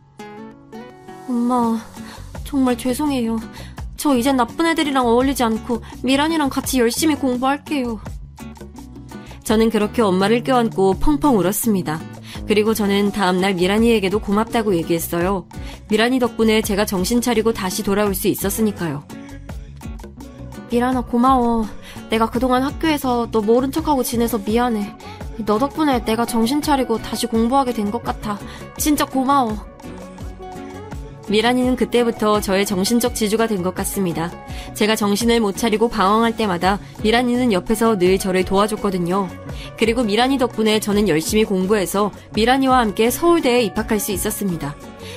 엄마, 정말 죄송해요. 저 이젠 나쁜 애들이랑 어울리지 않고 미란이랑 같이 열심히 공부할게요. 저는 그렇게 엄마를 껴안고 펑펑 울었습니다. 그리고 저는 다음날 미란이에게도 고맙다고 얘기했어요. 미란이 덕분에 제가 정신 차리고 다시 돌아올 수 있었으니까요. 미란아, 고마워. 내가 그동안 학교에서 너 모른 척하고 지내서 미안해. 너 덕분에 내가 정신 차리고 다시 공부하게 된 것 같아. 진짜 고마워. 미란이는 그때부터 저의 정신적 지주가 된 것 같습니다. 제가 정신을 못 차리고 방황할 때마다 미란이는 옆에서 늘 저를 도와줬거든요. 그리고 미란이 덕분에 저는 열심히 공부해서 미란이와 함께 서울대에 입학할 수 있었습니다.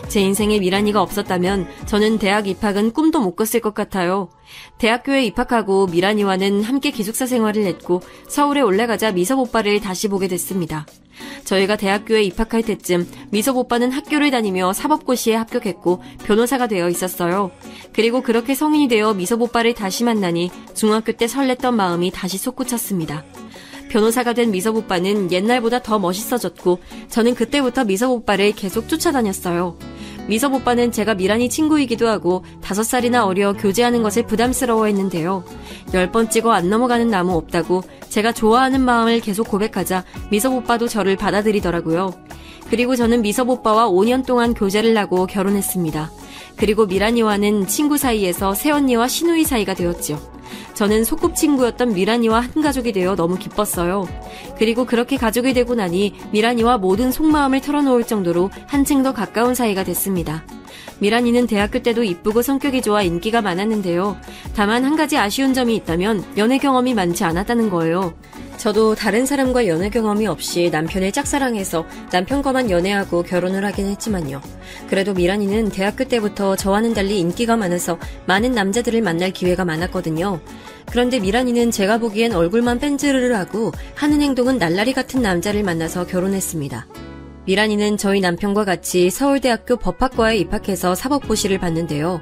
제 인생에 미란이가 없었다면 저는 대학 입학은 꿈도 못 꿨을 것 같아요. 대학교에 입학하고 미란이와는 함께 기숙사 생활을 했고 서울에 올라가자 미섭 오빠를 다시 보게 됐습니다. 저희가 대학교에 입학할 때쯤 미섭 오빠는 학교를 다니며 사법고시에 합격했고 변호사가 되어 있었어요. 그리고 그렇게 성인이 되어 미섭 오빠를 다시 만나니 중학교 때 설렜던 마음이 다시 솟구쳤습니다. 변호사가 된 미섭 오빠는 옛날보다 더 멋있어졌고 저는 그때부터 미섭 오빠를 계속 쫓아다녔어요. 미섭 오빠는 제가 미란이 친구이기도 하고 5살이나 어려 교제하는 것을 부담스러워했는데요. 10번 찍어 안 넘어가는 나무 없다고 제가 좋아하는 마음을 계속 고백하자 미섭 오빠도 저를 받아들이더라고요. 그리고 저는 미섭 오빠와 5년 동안 교제를 하고 결혼했습니다. 그리고 미란이와는 친구 사이에서 새언니와 시누이 사이가 되었죠. 저는 소꿉친구였던 미란이와 한 가족이 되어 너무 기뻤어요. 그리고 그렇게 가족이 되고 나니 미란이와 모든 속마음을 털어놓을 정도로 한층 더 가까운 사이가 됐습니다. 미란이는 대학교 때도 이쁘고 성격이 좋아 인기가 많았는데요. 다만 한 가지 아쉬운 점이 있다면 연애 경험이 많지 않았다는 거예요. 저도 다른 사람과 연애 경험이 없이 남편을 짝사랑해서 남편과만 연애하고 결혼을 하긴 했지만요. 그래도 미란이는 대학교 때부터 저와는 달리 인기가 많아서 많은 남자들을 만날 기회가 많았거든요. 그런데 미란이는 제가 보기엔 얼굴만 뺀질을 하고 하는 행동은 날라리 같은 남자를 만나서 결혼했습니다. 미란이는 저희 남편과 같이 서울대학교 법학과에 입학해서 사법고시를 봤는데요.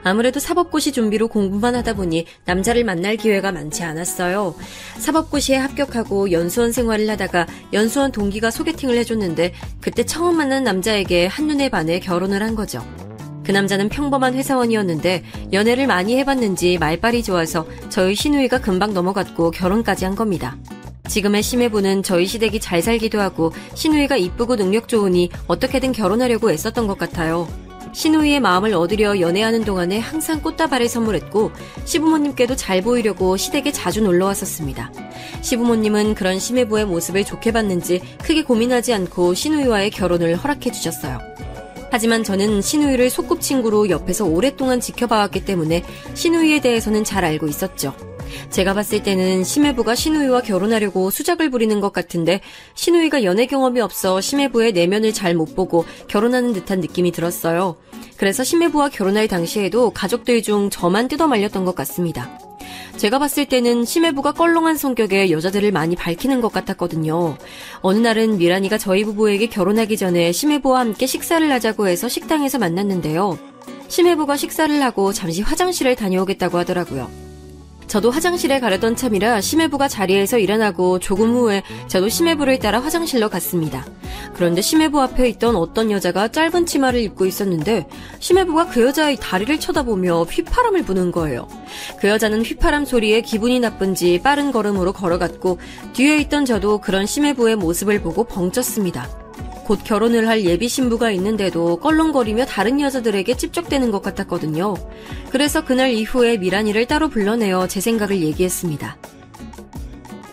아무래도 사법고시 준비로 공부만 하다 보니 남자를 만날 기회가 많지 않았어요. 사법고시에 합격하고 연수원 생활을 하다가 연수원 동기가 소개팅을 해줬는데 그때 처음 만난 남자에게 한눈에 반해 결혼을 한 거죠. 그 남자는 평범한 회사원이었는데 연애를 많이 해봤는지 말빨이 좋아서 저희 시누이가 금방 넘어갔고 결혼까지 한 겁니다. 지금의 심해부는 저희 시댁이 잘 살기도 하고 시누이가 이쁘고 능력 좋으니 어떻게든 결혼하려고 애썼던 것 같아요. 시누이의 마음을 얻으려 연애하는 동안에 항상 꽃다발을 선물했고 시부모님께도 잘 보이려고 시댁에 자주 놀러왔었습니다. 시부모님은 그런 심해부의 모습을 좋게 봤는지 크게 고민하지 않고 시누이와의 결혼을 허락해 주셨어요. 하지만 저는 시누이를 소꿉친구로 옆에서 오랫동안 지켜봐왔기 때문에 시누이에 대해서는 잘 알고 있었죠. 제가 봤을 때는 심해부가 시누이와 결혼하려고 수작을 부리는 것 같은데 시누이가 연애 경험이 없어 심해부의 내면을 잘 못 보고 결혼하는 듯한 느낌이 들었어요. 그래서 심해부와 결혼할 당시에도 가족들 중 저만 뜯어말렸던 것 같습니다. 제가 봤을 때는 심해부가 껄렁한 성격의 여자들을 많이 밝히는 것 같았거든요. 어느 날은 미란이가 저희 부부에게 결혼하기 전에 심해부와 함께 식사를 하자고 해서 식당에서 만났는데요. 심해부가 식사를 하고 잠시 화장실을 다녀오겠다고 하더라고요. 저도 화장실에 가려던 참이라 심해부가 자리에서 일어나고 조금 후에 저도 심해부를 따라 화장실로 갔습니다. 그런데 심해부 앞에 있던 어떤 여자가 짧은 치마를 입고 있었는데 심해부가 그 여자의 다리를 쳐다보며 휘파람을 부는 거예요. 그 여자는 휘파람 소리에 기분이 나쁜지 빠른 걸음으로 걸어갔고 뒤에 있던 저도 그런 심해부의 모습을 보고 벙쪘습니다. 곧 결혼을 할 예비 신부가 있는데도 껄렁거리며 다른 여자들에게 찝적대는 것 같았거든요. 그래서 그날 이후에 미란이를 따로 불러내어 제 생각을 얘기했습니다.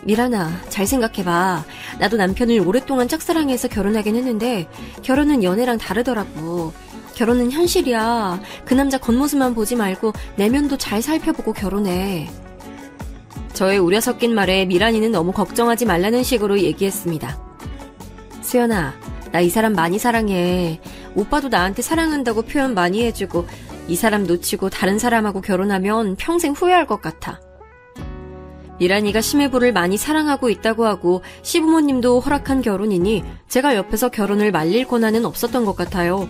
미란아, 잘 생각해봐. 나도 남편을 오랫동안 짝사랑해서 결혼하긴 했는데 결혼은 연애랑 다르더라고. 결혼은 현실이야. 그 남자 겉모습만 보지 말고 내면도 잘 살펴보고 결혼해. 저의 우려 섞인 말에 미란이는 너무 걱정하지 말라는 식으로 얘기했습니다. 수연아, 나 이 사람 많이 사랑해. 오빠도 나한테 사랑한다고 표현 많이 해주고 이 사람 놓치고 다른 사람하고 결혼하면 평생 후회할 것 같아. 미란이가 심해부를 많이 사랑하고 있다고 하고 시부모님도 허락한 결혼이니 제가 옆에서 결혼을 말릴 권한은 없었던 것 같아요.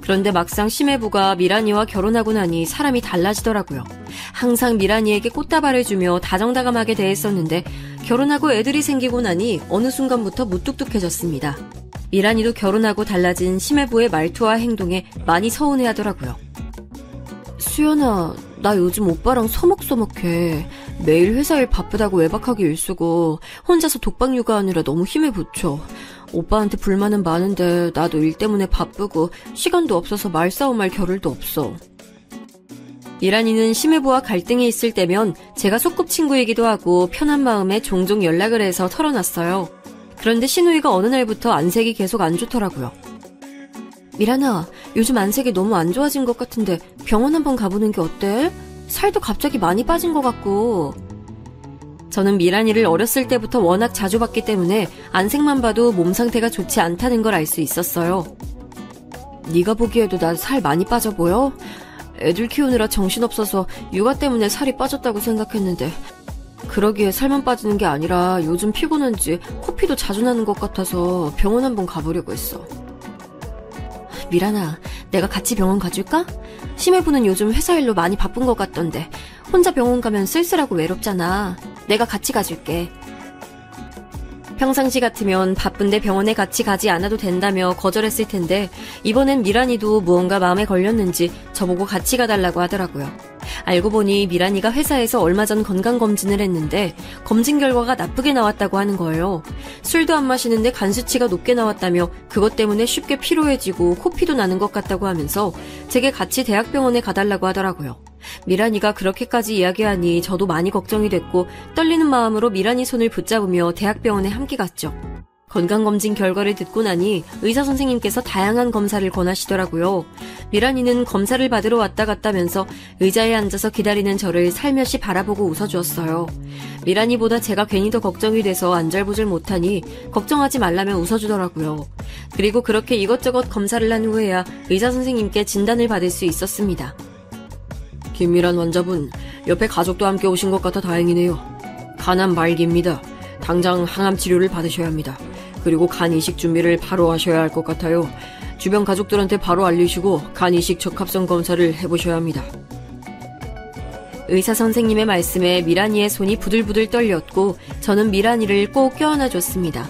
그런데 막상 심해부가 미란이와 결혼하고 나니 사람이 달라지더라고요. 항상 미란이에게 꽃다발을 주며 다정다감하게 대했었는데 결혼하고 애들이 생기고 나니 어느 순간부터 무뚝뚝해졌습니다. 미란이도 결혼하고 달라진 심해부의 말투와 행동에 많이 서운해하더라고요. 수연아, 나 요즘 오빠랑 서먹서먹해. 매일 회사 일 바쁘다고 외박하기 일쓰고 혼자서 독박 육아하느라 너무 힘에 부쳐. 오빠한테 불만은 많은데 나도 일 때문에 바쁘고 시간도 없어서 말싸움할 겨를도 없어. 미란이는 심해부와 갈등이 있을 때면 제가 소꿉친구이기도 하고 편한 마음에 종종 연락을 해서 털어놨어요. 그런데 신우이가 어느 날부터 안색이 계속 안 좋더라고요. 미란아, 요즘 안색이 너무 안 좋아진 것 같은데 병원 한번 가보는 게 어때? 살도 갑자기 많이 빠진 것 같고. 저는 미란이를 어렸을 때부터 워낙 자주 봤기 때문에 안색만 봐도 몸 상태가 좋지 않다는 걸 알 수 있었어요. 네가 보기에도 나 살 많이 빠져 보여? 애들 키우느라 정신없어서 육아 때문에 살이 빠졌다고 생각했는데 그러기에 살만 빠지는 게 아니라 요즘 피곤한지 코피도 자주 나는 것 같아서 병원 한번 가보려고 했어. 미란아, 내가 같이 병원 가줄까? 심해부는 요즘 회사 일로 많이 바쁜 것 같던데 혼자 병원 가면 쓸쓸하고 외롭잖아. 내가 같이 가줄게. 평상시 같으면 바쁜데 병원에 같이 가지 않아도 된다며 거절했을 텐데 이번엔 미란이도 무언가 마음에 걸렸는지 저보고 같이 가달라고 하더라고요. 알고 보니 미란이가 회사에서 얼마 전 건강검진을 했는데 검진 결과가 나쁘게 나왔다고 하는 거예요. 술도 안 마시는데 간 수치가 높게 나왔다며 그것 때문에 쉽게 피로해지고 코피도 나는 것 같다고 하면서 제게 같이 대학병원에 가달라고 하더라고요. 미란이가 그렇게까지 이야기하니 저도 많이 걱정이 됐고 떨리는 마음으로 미란이 손을 붙잡으며 대학병원에 함께 갔죠. 건강검진 결과를 듣고 나니 의사 선생님께서 다양한 검사를 권하시더라고요. 미란이는 검사를 받으러 왔다 갔다면서 의자에 앉아서 기다리는 저를 살며시 바라보고 웃어주었어요. 미란이보다 제가 괜히 더 걱정이 돼서 안절부절 못하니 걱정하지 말라며 웃어주더라고요. 그리고 그렇게 이것저것 검사를 한 후에야 의사 선생님께 진단을 받을 수 있었습니다. 김미란 환자분, 옆에 가족도 함께 오신 것 같아 다행이네요. 간암 말기입니다. 당장 항암 치료를 받으셔야 합니다. 그리고 간 이식 준비를 바로 하셔야 할 것 같아요. 주변 가족들한테 바로 알리시고 간 이식 적합성 검사를 해보셔야 합니다. 의사 선생님의 말씀에 미란이의 손이 부들부들 떨렸고 저는 미란이를 꼭 껴안아줬습니다.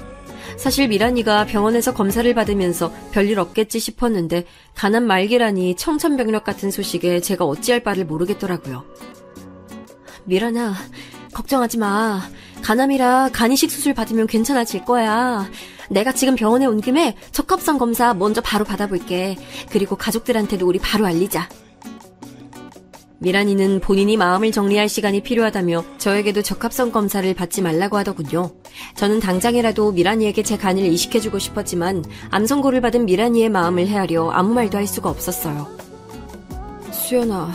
사실 미란이가 병원에서 검사를 받으면서 별일 없겠지 싶었는데 간암 말기라니 청천벽력 같은 소식에 제가 어찌할 바를 모르겠더라고요. 미란아, 걱정하지 마. 간암이라 간이식 수술 받으면 괜찮아질 거야. 내가 지금 병원에 온 김에 적합성 검사 먼저 바로 받아볼게. 그리고 가족들한테도 우리 바로 알리자. 미란이는 본인이 마음을 정리할 시간이 필요하다며 저에게도 적합성 검사를 받지 말라고 하더군요. 저는 당장이라도 미란이에게 제 간을 이식해주고 싶었지만 암 선고를 받은 미란이의 마음을 헤아려 아무 말도 할 수가 없었어요. 수연아,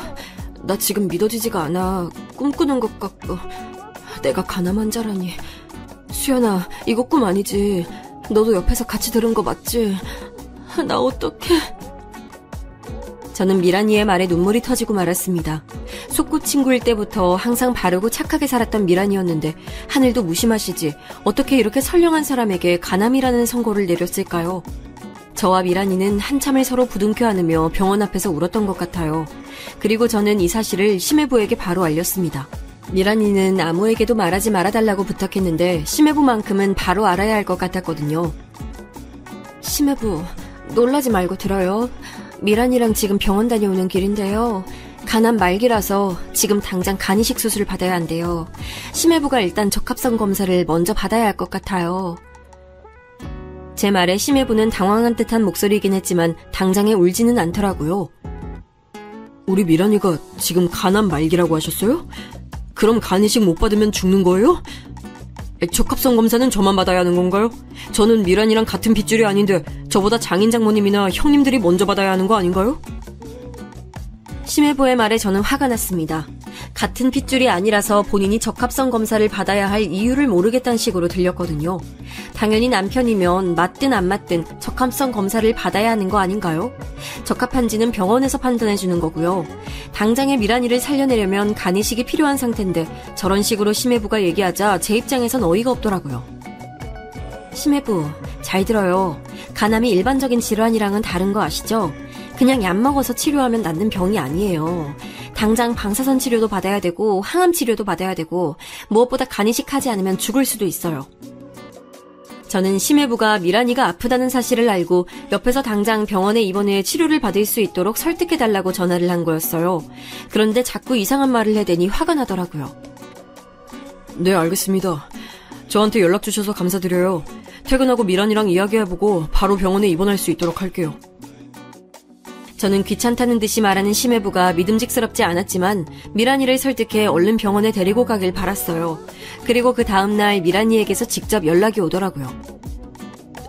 나 지금 믿어지지가 않아. 꿈꾸는 것 같고. 내가 간암 환자라니. 수연아, 이거 꿈 아니지? 너도 옆에서 같이 들은 거 맞지? 나 어떡해. 저는 미란이의 말에 눈물이 터지고 말았습니다. 속꿉친구일 때부터 항상 바르고 착하게 살았던 미란이었는데 하늘도 무심하시지 어떻게 이렇게 선량한 사람에게 간암이라는 선고를 내렸을까요? 저와 미란이는 한참을 서로 부둥켜 안으며 병원 앞에서 울었던 것 같아요. 그리고 저는 이 사실을 심해부에게 바로 알렸습니다. 미란이는 아무에게도 말하지 말아달라고 부탁했는데 심해부만큼은 바로 알아야 할 것 같았거든요. 심해부, 놀라지 말고 들어요. 미란이랑 지금 병원 다녀오는 길인데요. 간암 말기라서 지금 당장 간이식 수술을 받아야 한대요. 심해부가 일단 적합성 검사를 먼저 받아야 할 것 같아요. 제 말에 심해부는 당황한 듯한 목소리이긴 했지만 당장에 울지는 않더라고요. 우리 미란이가 지금 간암 말기라고 하셨어요? 그럼 간이식 못 받으면 죽는 거예요? 적합성 검사는 저만 받아야 하는 건가요? 저는 미란이랑 같은 핏줄이 아닌데 저보다 장인 장모님이나 형님들이 먼저 받아야 하는 거 아닌가요? 심해부의 말에 저는 화가 났습니다. 같은 핏줄이 아니라서 본인이 적합성 검사를 받아야 할 이유를 모르겠다는 식으로 들렸거든요. 당연히 남편이면 맞든 안 맞든 적합성 검사를 받아야 하는 거 아닌가요? 적합한지는 병원에서 판단해주는 거고요. 당장의 미란이를 살려내려면 간이식이 필요한 상태인데 저런 식으로 심해부가 얘기하자 제 입장에선 어이가 없더라고요. 심해부, 잘 들어요. 간암이 일반적인 질환이랑은 다른 거 아시죠? 그냥 약 먹어서 치료하면 낫는 병이 아니에요. 당장 방사선 치료도 받아야 되고 항암 치료도 받아야 되고 무엇보다 간이식하지 않으면 죽을 수도 있어요. 저는 심해부가 미란이가 아프다는 사실을 알고 옆에서 당장 병원에 입원해 치료를 받을 수 있도록 설득해달라고 전화를 한 거였어요. 그런데 자꾸 이상한 말을 해대니 화가 나더라고요. 네, 알겠습니다. 저한테 연락 주셔서 감사드려요. 퇴근하고 미란이랑 이야기해보고 바로 병원에 입원할 수 있도록 할게요. 저는 귀찮다는 듯이 말하는 심해부가 믿음직스럽지 않았지만 미란이를 설득해 얼른 병원에 데리고 가길 바랐어요. 그리고 그 다음날 미란이에게서 직접 연락이 오더라고요.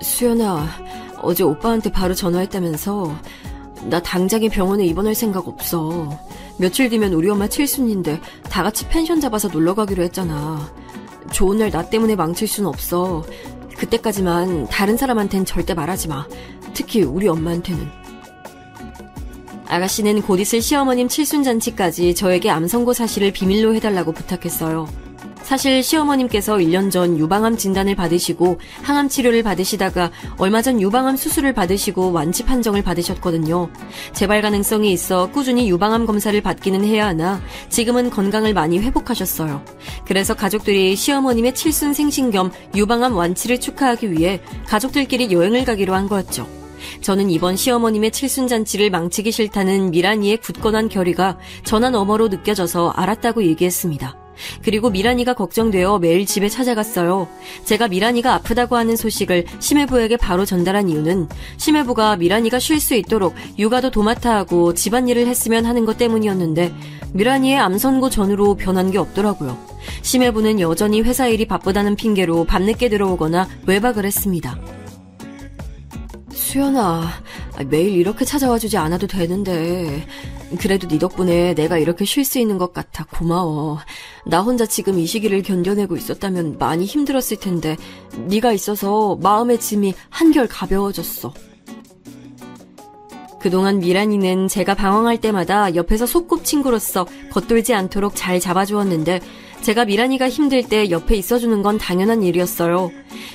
수연아, 어제 오빠한테 바로 전화했다면서. 나 당장에 병원에 입원할 생각 없어. 며칠 뒤면 우리 엄마 칠순인데 다 같이 펜션 잡아서 놀러 가기로 했잖아. 좋은 날 나 때문에 망칠 순 없어. 그때까지만 다른 사람한텐 절대 말하지 마. 특히 우리 엄마한테는. 아가씨는 곧 있을 시어머님 칠순잔치까지 저에게 암 선고 사실을 비밀로 해달라고 부탁했어요. 사실 시어머님께서 1년 전 유방암 진단을 받으시고 항암 치료를 받으시다가 얼마 전 유방암 수술을 받으시고 완치 판정을 받으셨거든요. 재발 가능성이 있어 꾸준히 유방암 검사를 받기는 해야 하나 지금은 건강을 많이 회복하셨어요. 그래서 가족들이 시어머님의 칠순 생신 겸 유방암 완치를 축하하기 위해 가족들끼리 여행을 가기로 한 거였죠. 저는 이번 시어머님의 칠순잔치를 망치기 싫다는 미란이의 굳건한 결의가 전화 너머로 느껴져서 알았다고 얘기했습니다. 그리고 미란이가 걱정되어 매일 집에 찾아갔어요. 제가 미란이가 아프다고 하는 소식을 심해부에게 바로 전달한 이유는 심해부가 미란이가 쉴 수 있도록 육아도 도맡아 하고 집안일을 했으면 하는 것 때문이었는데 미란이의 암 선고 전후로 변한 게 없더라고요. 심해부는 여전히 회사 일이 바쁘다는 핑계로 밤늦게 들어오거나 외박을 했습니다. 수연아, 매일 이렇게 찾아와주지 않아도 되는데 그래도 네 덕분에 내가 이렇게 쉴 수 있는 것 같아 고마워. 나 혼자 지금 이 시기를 견뎌내고 있었다면 많이 힘들었을 텐데 네가 있어서 마음의 짐이 한결 가벼워졌어. 그동안 미란이는 제가 방황할 때마다 옆에서 소꿉친구로서 겉돌지 않도록 잘 잡아주었는데 제가 미란이가 힘들 때 옆에 있어주는 건 당연한 일이었어요.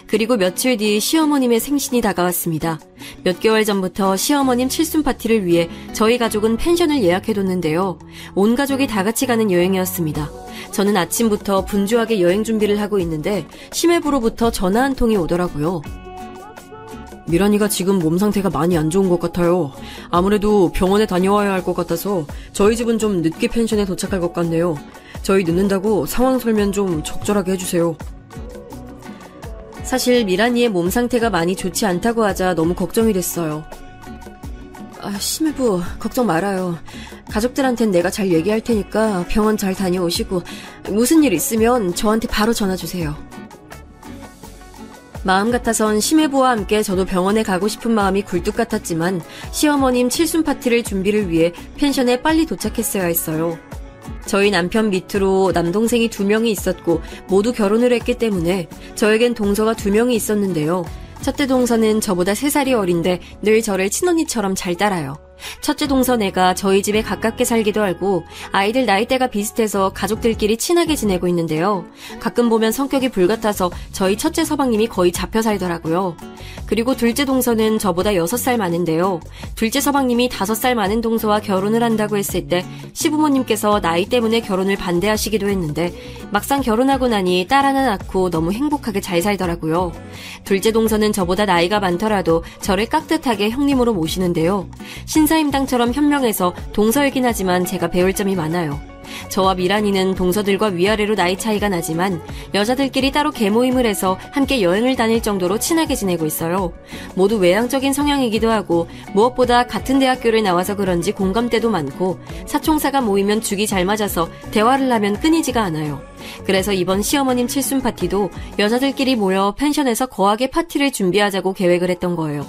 그리고 며칠 뒤 시어머님의 생신이 다가왔습니다. 몇 개월 전부터 시어머님 칠순 파티를 위해 저희 가족은 펜션을 예약해뒀는데요. 온 가족이 다 같이 가는 여행이었습니다. 저는 아침부터 분주하게 여행 준비를 하고 있는데 심해부로부터 전화 한 통이 오더라고요. 미란이가 지금 몸 상태가 많이 안 좋은 것 같아요. 아무래도 병원에 다녀와야 할 것 같아서 저희 집은 좀 늦게 펜션에 도착할 것 같네요. 저희 늦는다고 상황 설명 좀 적절하게 해주세요. 사실 미란이의 몸 상태가 많이 좋지 않다고 하자 너무 걱정이 됐어요. 심해부 걱정 말아요. 가족들한텐 내가 잘 얘기할 테니까 병원 잘 다녀오시고 무슨 일 있으면 저한테 바로 전화 주세요. 마음 같아선 심해부와 함께 저도 병원에 가고 싶은 마음이 굴뚝 같았지만 시어머님 칠순 파티를 준비를 위해 펜션에 빨리 도착했어야 했어요. 저희 남편 밑으로 남동생이 2명이 있었고 모두 결혼을 했기 때문에 저에겐 동서가 2명이 있었는데요. 첫째 동서는 저보다 3살이 어린데 늘 저를 친언니처럼 잘 따라요. 첫째 동서네가 저희 집에 가깝게 살기도 하고 아이들 나이대가 비슷해서 가족들끼리 친하게 지내고 있는데요. 가끔 보면 성격이 불같아서 저희 첫째 서방님이 거의 잡혀 살더라고요. 그리고 둘째 동서는 저보다 6살 많은데요. 둘째 서방님이 5살 많은 동서와 결혼을 한다고 했을 때 시부모님께서 나이 때문에 결혼을 반대하시기도 했는데 막상 결혼하고 나니 딸 하나 낳고 너무 행복하게 잘 살더라고요. 둘째 동서는 저보다 나이가 많더라도 저를 깍듯하게 형님으로 모시는데요. 신사임당처럼 현명해서 동서이긴 하지만 제가 배울 점이 많아요. 저와 미란이는 동서들과 위아래로 나이 차이가 나지만 여자들끼리 따로 개모임을 해서 함께 여행을 다닐 정도로 친하게 지내고 있어요. 모두 외향적인 성향이기도 하고 무엇보다 같은 대학교를 나와서 그런지 공감대도 많고 사총사가 모이면 죽이 잘 맞아서 대화를 하면 끊이지가 않아요. 그래서 이번 시어머님 칠순 파티도 여자들끼리 모여 펜션에서 거하게 파티를 준비하자고 계획을 했던 거예요.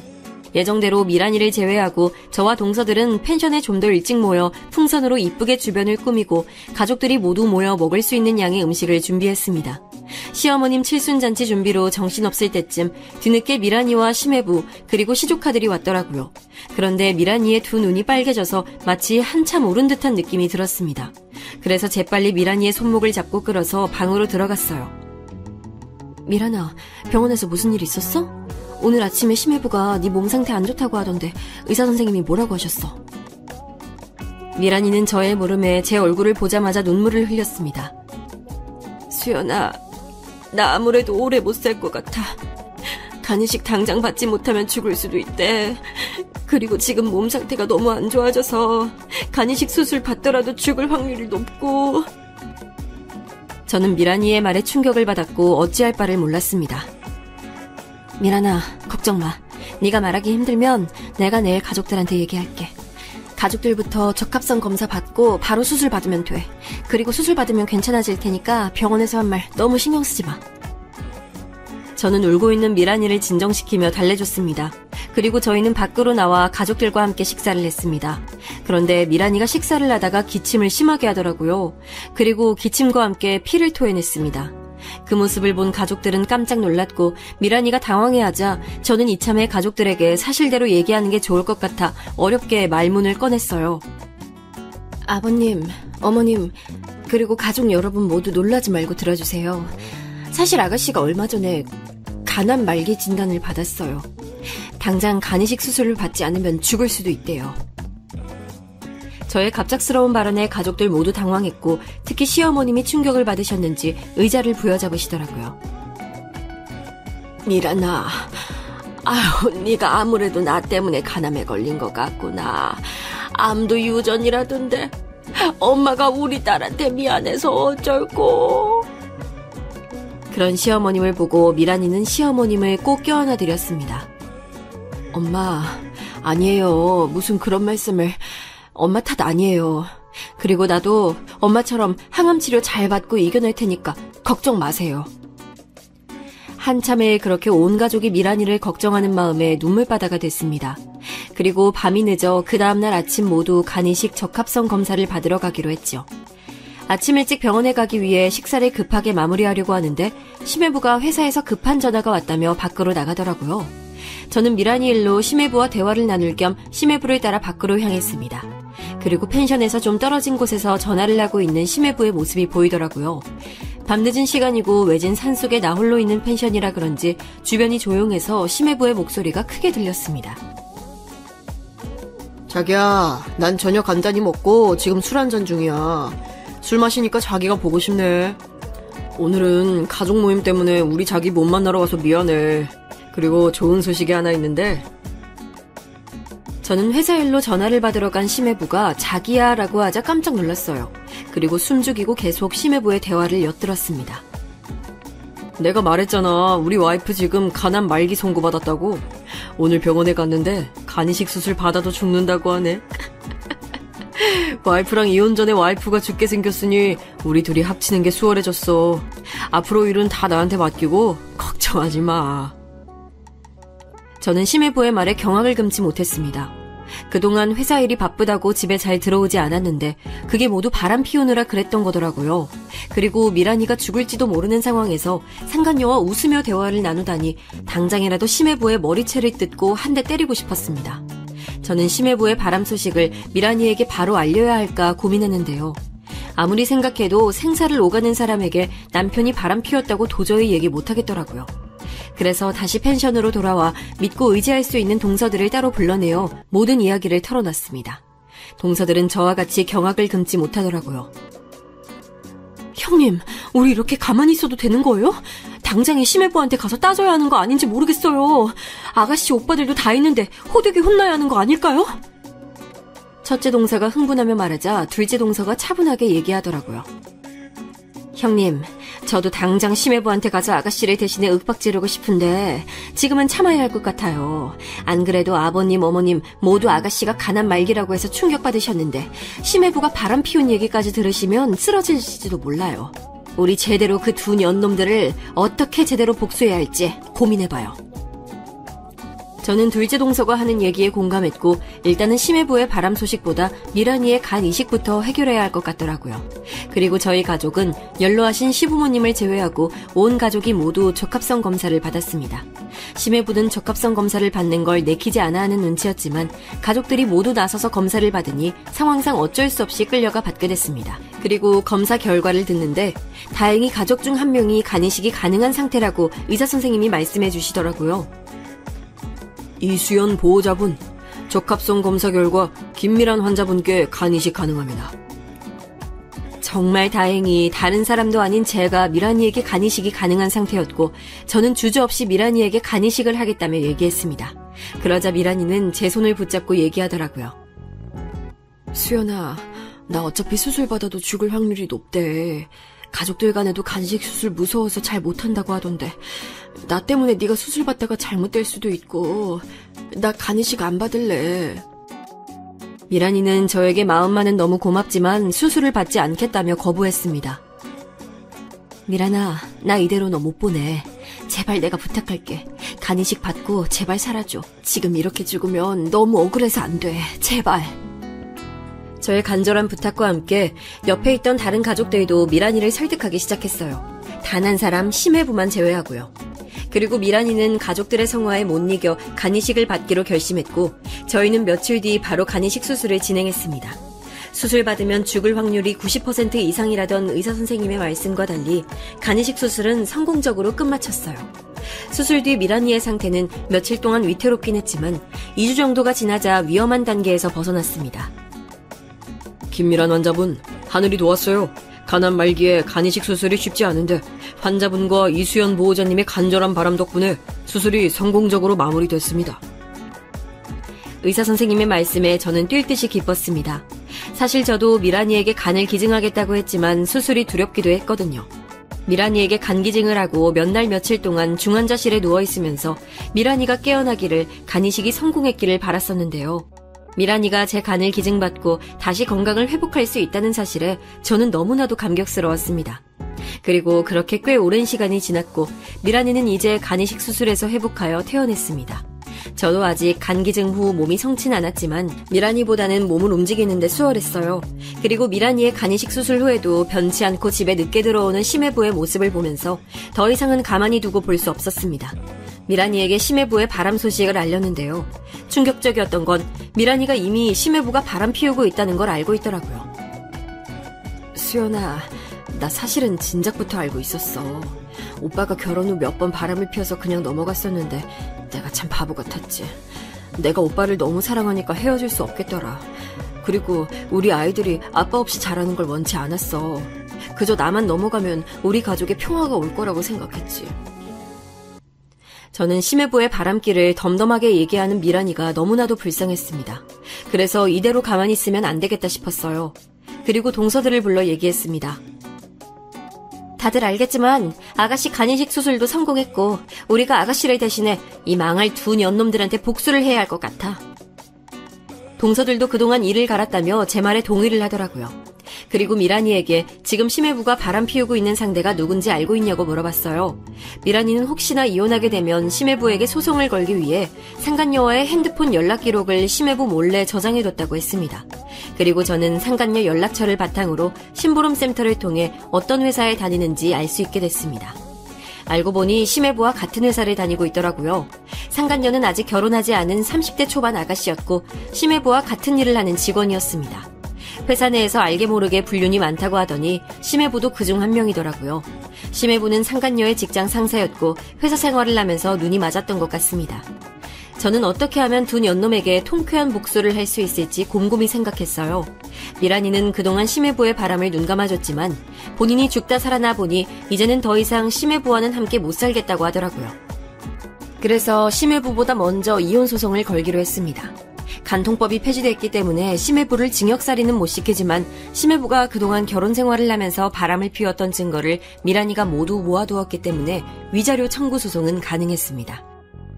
예정대로 미란이를 제외하고 저와 동서들은 펜션에 좀 더 일찍 모여 풍선으로 이쁘게 주변을 꾸미고 가족들이 모두 모여 먹을 수 있는 양의 음식을 준비했습니다. 시어머님 칠순잔치 준비로 정신없을 때쯤 뒤늦게 미란이와 심해부 그리고 시조카들이 왔더라고요. 그런데 미란이의 2 눈이 빨개져서 마치 한참 오른 듯한 느낌이 들었습니다. 그래서 재빨리 미란이의 손목을 잡고 끌어서 방으로 들어갔어요. 미란아, 병원에서 무슨 일 있었어? 오늘 아침에 심해부가 네 몸 상태 안 좋다고 하던데 의사 선생님이 뭐라고 하셨어? 미란이는 저의 물음에 제 얼굴을 보자마자 눈물을 흘렸습니다. 수연아, 나 아무래도 오래 못 살 것 같아. 간이식 당장 받지 못하면 죽을 수도 있대. 그리고 지금 몸 상태가 너무 안 좋아져서 간이식 수술 받더라도 죽을 확률이 높고. 저는 미란이의 말에 충격을 받았고 어찌할 바를 몰랐습니다. 미란아, 걱정 마. 네가 말하기 힘들면 내가 내일 가족들한테 얘기할게. 가족들부터 적합성 검사 받고 바로 수술 받으면 돼. 그리고 수술 받으면 괜찮아질 테니까 병원에서 한 말 너무 신경 쓰지 마. 저는 울고 있는 미란이를 진정시키며 달래줬습니다. 그리고 저희는 밖으로 나와 가족들과 함께 식사를 했습니다. 그런데 미란이가 식사를 하다가 기침을 심하게 하더라고요. 그리고 기침과 함께 피를 토해냈습니다. 그 모습을 본 가족들은 깜짝 놀랐고 미란이가 당황해하자 저는 이참에 가족들에게 사실대로 얘기하는 게 좋을 것 같아 어렵게 말문을 꺼냈어요. 아버님, 어머님, 그리고 가족 여러분 모두 놀라지 말고 들어주세요. 사실 아가씨가 얼마 전에 간암 말기 진단을 받았어요. 당장 간이식 수술을 받지 않으면 죽을 수도 있대요. 저의 갑작스러운 발언에 가족들 모두 당황했고 특히 시어머님이 충격을 받으셨는지 의자를 부여잡으시더라고요. 미란아, 아유, 네가 아무래도 나 때문에 간암에 걸린 것 같구나. 암도 유전이라던데 엄마가 우리 딸한테 미안해서 어쩔꼬. 그런 시어머님을 보고 미란이는 시어머님을 꼭 껴안아 드렸습니다. 엄마, 아니에요. 무슨 그런 말씀을. 엄마 탓 아니에요. 그리고 나도 엄마처럼 항암 치료 잘 받고 이겨낼 테니까 걱정 마세요. 한참에 그렇게 온 가족이 미란이를 걱정하는 마음에 눈물바다가 됐습니다. 그리고 밤이 늦어 그 다음날 아침 모두 간이식 적합성 검사를 받으러 가기로 했죠. 아침 일찍 병원에 가기 위해 식사를 급하게 마무리하려고 하는데 심해부가 회사에서 급한 전화가 왔다며 밖으로 나가더라고요. 저는 미란이 일로 심해부와 대화를 나눌 겸 심해부를 따라 밖으로 향했습니다. 그리고 펜션에서 좀 떨어진 곳에서 전화를 하고 있는 심해부의 모습이 보이더라고요. 밤늦은 시간이고 외진 산속에 나 홀로 있는 펜션이라 그런지 주변이 조용해서 심해부의 목소리가 크게 들렸습니다. 자기야, 난 저녁 간단히 먹고 지금 술 한잔 중이야. 술 마시니까 자기가 보고 싶네. 오늘은 가족 모임 때문에 우리 자기 못 만나러 가서 미안해. 그리고 좋은 소식이 하나 있는데. 저는 회사 일로 전화를 받으러 간 심해부가 자기야 라고 하자 깜짝 놀랐어요. 그리고 숨죽이고 계속 심해부의 대화를 엿들었습니다. 내가 말했잖아. 우리 와이프 지금 간암 말기 선고받았다고. 오늘 병원에 갔는데 간이식 수술 받아도 죽는다고 하네. 와이프랑 이혼 전에 와이프가 죽게 생겼으니 우리 둘이 합치는 게 수월해졌어. 앞으로 일은 다 나한테 맡기고 걱정하지 마. 저는 심해부의 말에 경악을 금치 못했습니다. 그동안 회사 일이 바쁘다고 집에 잘 들어오지 않았는데 그게 모두 바람 피우느라 그랬던 거더라고요. 그리고 미란이가 죽을지도 모르는 상황에서 상간녀와 웃으며 대화를 나누다니 당장이라도 심해부의 머리채를 뜯고 한 대 때리고 싶었습니다. 저는 심해부의 바람 소식을 미란이에게 바로 알려야 할까 고민했는데요. 아무리 생각해도 생사를 오가는 사람에게 남편이 바람 피웠다고 도저히 얘기 못하겠더라고요. 그래서 다시 펜션으로 돌아와 믿고 의지할 수 있는 동서들을 따로 불러내어 모든 이야기를 털어놨습니다. 동서들은 저와 같이 경악을 금치 못하더라고요. 형님, 우리 이렇게 가만히 있어도 되는 거예요? 당장에 심해부한테 가서 따져야 하는 거 아닌지 모르겠어요. 아가씨 오빠들도 다 있는데 호되게 혼나야 하는 거 아닐까요? 첫째 동서가 흥분하며 말하자 둘째 동서가 차분하게 얘기하더라고요. 형님, 저도 당장 심해부한테 가서 아가씨를 대신에 윽박지르고 싶은데 지금은 참아야 할 것 같아요. 안 그래도 아버님, 어머님 모두 아가씨가 간암 말기라고 해서 충격받으셨는데 심해부가 바람 피운 얘기까지 들으시면 쓰러지실지도 몰라요. 우리 제대로 그 두 년놈들을 어떻게 제대로 복수해야 할지 고민해봐요. 저는 둘째 동서가 하는 얘기에 공감했고 일단은 심해부의 바람 소식보다 미란이의 간 이식부터 해결해야 할 것 같더라고요. 그리고 저희 가족은 연로하신 시부모님을 제외하고 온 가족이 모두 적합성 검사를 받았습니다. 심해부는 적합성 검사를 받는 걸 내키지 않아 하는 눈치였지만 가족들이 모두 나서서 검사를 받으니 상황상 어쩔 수 없이 끌려가 받게 됐습니다. 그리고 검사 결과를 듣는데 다행히 가족 중 한 명이 간 이식이 가능한 상태라고 의사 선생님이 말씀해 주시더라고요. 이수연 보호자분, 적합성 검사 결과 김미란 환자분께 간 이식 가능합니다. 정말 다행히 다른 사람도 아닌 제가 미란이에게 간 이식이 가능한 상태였고 저는 주저없이 미란이에게 간 이식을 하겠다며 얘기했습니다. 그러자 미란이는 제 손을 붙잡고 얘기하더라고요. 수연아, 나 어차피 수술 받아도 죽을 확률이 높대. 가족들 간에도 간이식 수술 무서워서 잘 못한다고 하던데 나 때문에 네가 수술 받다가 잘못될 수도 있고 나 간이식 안 받을래. 미란이는 저에게 마음만은 너무 고맙지만 수술을 받지 않겠다며 거부했습니다. 미란아, 나 이대로 너 못 보내. 제발 내가 부탁할게. 간이식 받고 제발 살아줘. 지금 이렇게 죽으면 너무 억울해서 안 돼. 제발. 저의 간절한 부탁과 함께 옆에 있던 다른 가족들도 미란이를 설득하기 시작했어요. 단 한 사람 심해부만 제외하고요. 그리고 미란이는 가족들의 성화에 못 이겨 간이식을 받기로 결심했고 저희는 며칠 뒤 바로 간이식 수술을 진행했습니다. 수술 받으면 죽을 확률이 90% 이상이라던 의사 선생님의 말씀과 달리 간이식 수술은 성공적으로 끝마쳤어요. 수술 뒤 미란이의 상태는 며칠 동안 위태롭긴 했지만 2주 정도가 지나자 위험한 단계에서 벗어났습니다. 김미란 환자분, 하늘이 도왔어요. 가난 말기에 간이식 수술이 쉽지 않은데 환자분과 이수연 보호자님의 간절한 바람 덕분에 수술이 성공적으로 마무리됐습니다. 의사 선생님의 말씀에 저는 뛸 듯이 기뻤습니다. 사실 저도 미란이에게 간을 기증하겠다고 했지만 수술이 두렵기도 했거든요. 미란이에게 간 기증을 하고 몇 날 며칠 동안 중환자실에 누워있으면서 미란이가 깨어나기를 간이식이 성공했기를 바랐었는데요. 미란이가 제 간을 기증받고 다시 건강을 회복할 수 있다는 사실에 저는 너무나도 감격스러웠습니다. 그리고 그렇게 꽤 오랜 시간이 지났고 미란이는 이제 간이식 수술에서 회복하여 퇴원했습니다. 저도 아직 간 기증 후 몸이 성치는 않았지만 미란이보다는 몸을 움직이는데 수월했어요. 그리고 미란이의 간이식 수술 후에도 변치 않고 집에 늦게 들어오는 심해부의 모습을 보면서 더 이상은 가만히 두고 볼 수 없었습니다. 미란이에게 심해부의 바람 소식을 알렸는데요. 충격적이었던 건 미란이가 이미 심해부가 바람 피우고 있다는 걸 알고 있더라고요. 수연아, 나 사실은 진작부터 알고 있었어. 오빠가 결혼 후 몇 번 바람을 피워서 그냥 넘어갔었는데 내가 참 바보 같았지. 내가 오빠를 너무 사랑하니까 헤어질 수 없겠더라. 그리고 우리 아이들이 아빠 없이 자라는 걸 원치 않았어. 그저 나만 넘어가면 우리 가족에 평화가 올 거라고 생각했지. 저는 심해부의 바람길을 덤덤하게 얘기하는 미란이가 너무나도 불쌍했습니다. 그래서 이대로 가만히 있으면 안 되겠다 싶었어요. 그리고 동서들을 불러 얘기했습니다. 다들 알겠지만 아가씨 간이식 수술도 성공했고 우리가 아가씨를 대신해 이 망할 두 년놈들한테 복수를 해야 할 것 같아. 동서들도 그동안 이를 갈았다며 제 말에 동의를 하더라고요. 그리고 미란이에게 지금 심해부가 바람 피우고 있는 상대가 누군지 알고 있냐고 물어봤어요. 미란이는 혹시나 이혼하게 되면 심해부에게 소송을 걸기 위해 상간녀와의 핸드폰 연락 기록을 심해부 몰래 저장해뒀다고 했습니다. 그리고 저는 상간녀 연락처를 바탕으로 심부름 센터를 통해 어떤 회사에 다니는지 알 수 있게 됐습니다. 알고 보니 심해부와 같은 회사를 다니고 있더라고요. 상간녀는 아직 결혼하지 않은 30대 초반 아가씨였고 심해부와 같은 일을 하는 직원이었습니다. 회사 내에서 알게 모르게 불륜이 많다고 하더니 심해부도 그중 한 명이더라고요. 심해부는 상간녀의 직장 상사였고 회사 생활을 하면서 눈이 맞았던 것 같습니다. 저는 어떻게 하면 두 년놈에게 통쾌한 복수를 할 수 있을지 곰곰이 생각했어요. 미란이는 그동안 심해부의 바람을 눈감아줬지만 본인이 죽다 살아나 보니 이제는 더 이상 심해부와는 함께 못 살겠다고 하더라고요. 그래서 심해부보다 먼저 이혼 소송을 걸기로 했습니다. 간통법이 폐지됐기 때문에 심해부를 징역살이는 못 시키지만 심해부가 그동안 결혼 생활을 하면서 바람을 피웠던 증거를 미란이가 모두 모아두었기 때문에 위자료 청구 소송은 가능했습니다.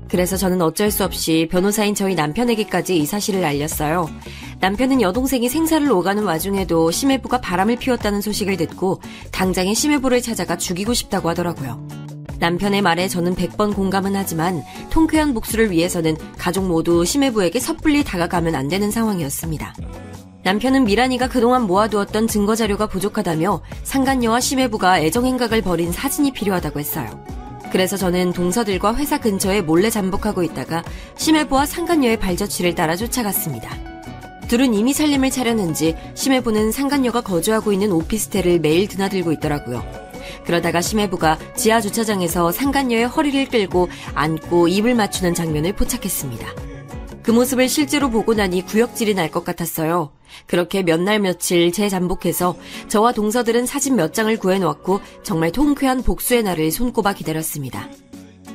그래서 저는 어쩔 수 없이 변호사인 저희 남편에게까지 이 사실을 알렸어요. 남편은 여동생이 생사를 오가는 와중에도 심해부가 바람을 피웠다는 소식을 듣고 당장에 심해부를 찾아가 죽이고 싶다고 하더라고요. 남편의 말에 저는 100번 공감은 하지만 통쾌한 복수를 위해서는 가족 모두 심해부에게 섣불리 다가가면 안 되는 상황이었습니다. 남편은 미란이가 그동안 모아두었던 증거자료가 부족하다며 상간녀와 심해부가 애정행각을 벌인 사진이 필요하다고 했어요. 그래서 저는 동서들과 회사 근처에 몰래 잠복하고 있다가 심해부와 상간녀의 발자취를 따라 쫓아갔습니다. 둘은 이미 살림을 차렸는지 심해부는 상간녀가 거주하고 있는 오피스텔을 매일 드나들고 있더라고요. 그러다가 심해부가 지하 주차장에서 상간녀의 허리를 끌고 안고 입을 맞추는 장면을 포착했습니다. 그 모습을 실제로 보고 나니 구역질이 날 것 같았어요. 그렇게 몇 날 며칠 재잠복해서 저와 동서들은 사진 몇 장을 구해놓았고 정말 통쾌한 복수의 날을 손꼽아 기다렸습니다.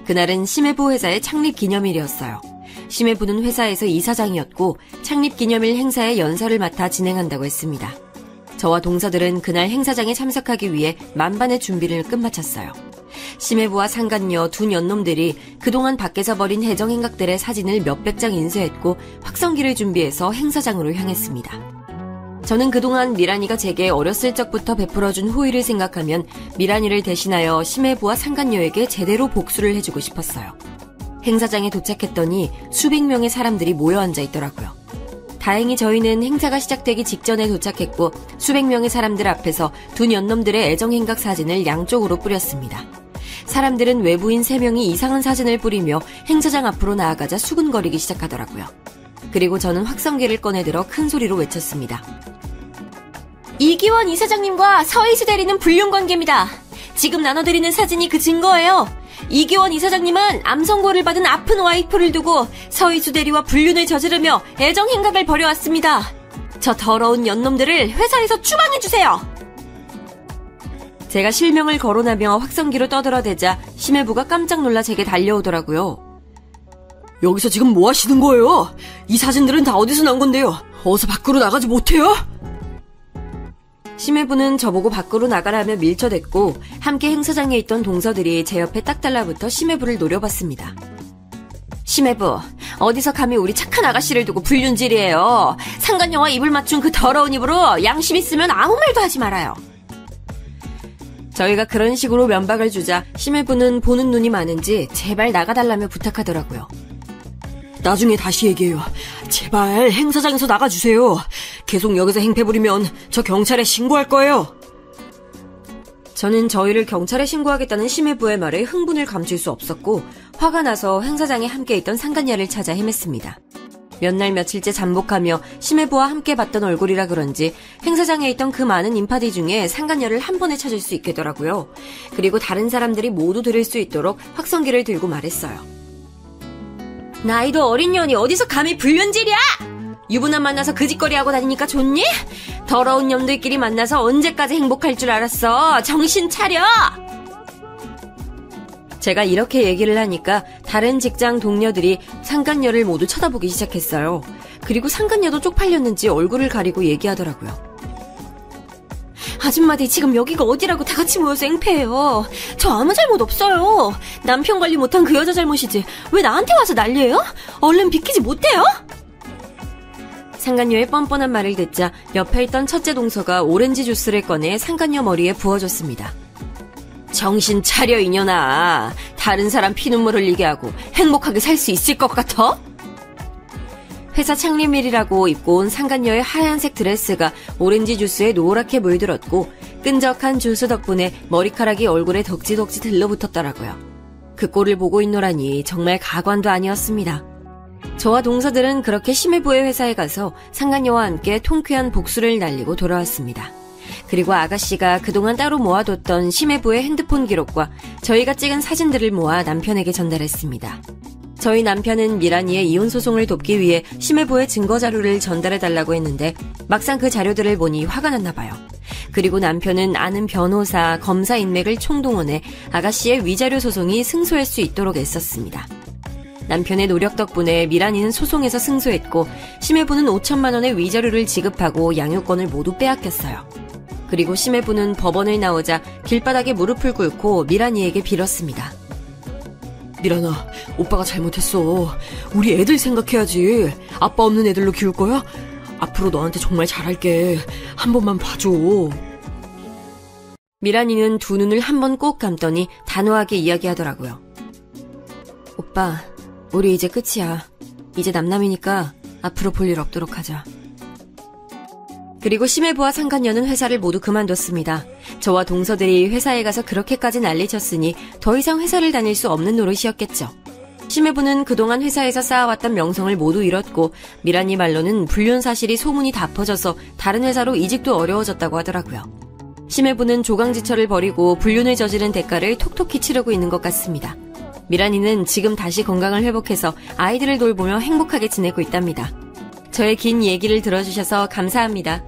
그날은 심해부 회사의 창립 기념일이었어요. 심해부는 회사에서 이사장이었고 창립 기념일 행사의 연설을 맡아 진행한다고 했습니다. 저와 동서들은 그날 행사장에 참석하기 위해 만반의 준비를 끝마쳤어요. 심해부와 상간녀 두 년놈들이 그동안 밖에서 벌인 해정행각들의 사진을 몇백 장 인쇄했고 확성기를 준비해서 행사장으로 향했습니다. 저는 그동안 미란이가 제게 어렸을 적부터 베풀어준 호의를 생각하면 미란이를 대신하여 심해부와 상간녀에게 제대로 복수를 해주고 싶었어요. 행사장에 도착했더니 수백 명의 사람들이 모여 앉아 있더라고요. 다행히 저희는 행사가 시작되기 직전에 도착했고 수백 명의 사람들 앞에서 두 연놈들의 애정행각 사진을 양쪽으로 뿌렸습니다. 사람들은 외부인 3명이 이상한 사진을 뿌리며 행사장 앞으로 나아가자 수근거리기 시작하더라고요. 그리고 저는 확성기를 꺼내들어 큰 소리로 외쳤습니다. 이기원 이사장님과 서희수 대리는 불륜관계입니다. 지금 나눠드리는 사진이 그 증거예요. 이기원 이사장님은 암선고를 받은 아픈 와이프를 두고 서희수 대리와 불륜을 저지르며 애정행각을 벌여왔습니다. 저 더러운 연놈들을 회사에서 추방해주세요. 제가 실명을 거론하며 확성기로 떠들어대자 심해부가 깜짝 놀라 제게 달려오더라고요. 여기서 지금 뭐 하시는 거예요? 이 사진들은 다 어디서 난 건데요? 어서 밖으로 나가지 못해요? 심해부는 저보고 밖으로 나가라며 밀쳐댔고 함께 행사장에 있던 동서들이 제 옆에 딱 달라붙어 심해부를 노려봤습니다. 심해부, 어디서 감히 우리 착한 아가씨를 두고 불륜질이에요. 상간녀와 입을 맞춘 그 더러운 입으로 양심 있으면 아무 말도 하지 말아요. 저희가 그런 식으로 면박을 주자 심해부는 보는 눈이 많은지 제발 나가달라며 부탁하더라고요. 나중에 다시 얘기해요. 제발 행사장에서 나가주세요. 계속 여기서 행패 부리면 저 경찰에 신고할 거예요. 저는 저희를 경찰에 신고하겠다는 심해부의 말에 흥분을 감출 수 없었고 화가 나서 행사장에 함께 있던 상간녀를 찾아 헤맸습니다. 몇 날 며칠째 잠복하며 심해부와 함께 봤던 얼굴이라 그런지 행사장에 있던 그 많은 인파들 중에 상간녀를 한 번에 찾을 수 있게 되더라고요. 그리고 다른 사람들이 모두 들을 수 있도록 확성기를 들고 말했어요. 나이도 어린 년이 어디서 감히 불륜질이야! 유부남 만나서 그 짓거리하고 다니니까 좋니? 더러운 놈들끼리 만나서 언제까지 행복할 줄 알았어. 정신 차려! 제가 이렇게 얘기를 하니까 다른 직장 동료들이 상간녀를 모두 쳐다보기 시작했어요. 그리고 상간녀도 쪽팔렸는지 얼굴을 가리고 얘기하더라고요. 아줌마들 지금 여기가 어디라고 다 같이 모여서 행패해요. 저 아무 잘못 없어요. 남편 관리 못한 그 여자 잘못이지 왜 나한테 와서 난리예요? 얼른 비키지 못해요? 상간녀의 뻔뻔한 말을 듣자 옆에 있던 첫째 동서가 오렌지 주스를 꺼내 상간녀 머리에 부어줬습니다. 정신 차려 이년아. 다른 사람 피눈물 흘리게 하고 행복하게 살 수 있을 것 같아? 회사 창립일이라고 입고 온 상간녀의 하얀색 드레스가 오렌지 주스에 노랗게 물들었고 끈적한 주스 덕분에 머리카락이 얼굴에 덕지덕지 들러붙었더라고요. 그 꼴을 보고 있노라니 정말 가관도 아니었습니다. 저와 동서들은 그렇게 심해부의 회사에 가서 상간녀와 함께 통쾌한 복수를 날리고 돌아왔습니다. 그리고 아가씨가 그동안 따로 모아뒀던 심해부의 핸드폰 기록과 저희가 찍은 사진들을 모아 남편에게 전달했습니다. 저희 남편은 미란이의 이혼 소송을 돕기 위해 심해부의 증거 자료를 전달해달라고 했는데 막상 그 자료들을 보니 화가 났나 봐요. 그리고 남편은 아는 변호사, 검사 인맥을 총동원해 아가씨의 위자료 소송이 승소할 수 있도록 애썼습니다. 남편의 노력 덕분에 미란이는 소송에서 승소했고 심해부는 5천만 원의 위자료를 지급하고 양육권을 모두 빼앗겼어요. 그리고 심해부는 법원을 나오자 길바닥에 무릎을 꿇고 미란이에게 빌었습니다. 미란아, 오빠가 잘못했어. 우리 애들 생각해야지. 아빠 없는 애들로 키울 거야? 앞으로 너한테 정말 잘할게. 한 번만 봐줘. 미란이는 두 눈을 한 번 꼭 감더니 단호하게 이야기하더라고요. 오빠, 우리 이제 끝이야. 이제 남남이니까 앞으로 볼 일 없도록 하자. 그리고 심해부와 상간녀는 회사를 모두 그만뒀습니다. 저와 동서들이 회사에 가서 그렇게까지 난리쳤으니 더 이상 회사를 다닐 수 없는 노릇이었겠죠. 심해부는 그동안 회사에서 쌓아왔던 명성을 모두 잃었고 미란이 말로는 불륜 사실이 소문이 다 퍼져서 다른 회사로 이직도 어려워졌다고 하더라고요. 심해부는 조강지처를 벌이고 불륜을 저지른 대가를 톡톡히 치르고 있는 것 같습니다. 미란이는 지금 다시 건강을 회복해서 아이들을 돌보며 행복하게 지내고 있답니다. 저의 긴 얘기를 들어주셔서 감사합니다.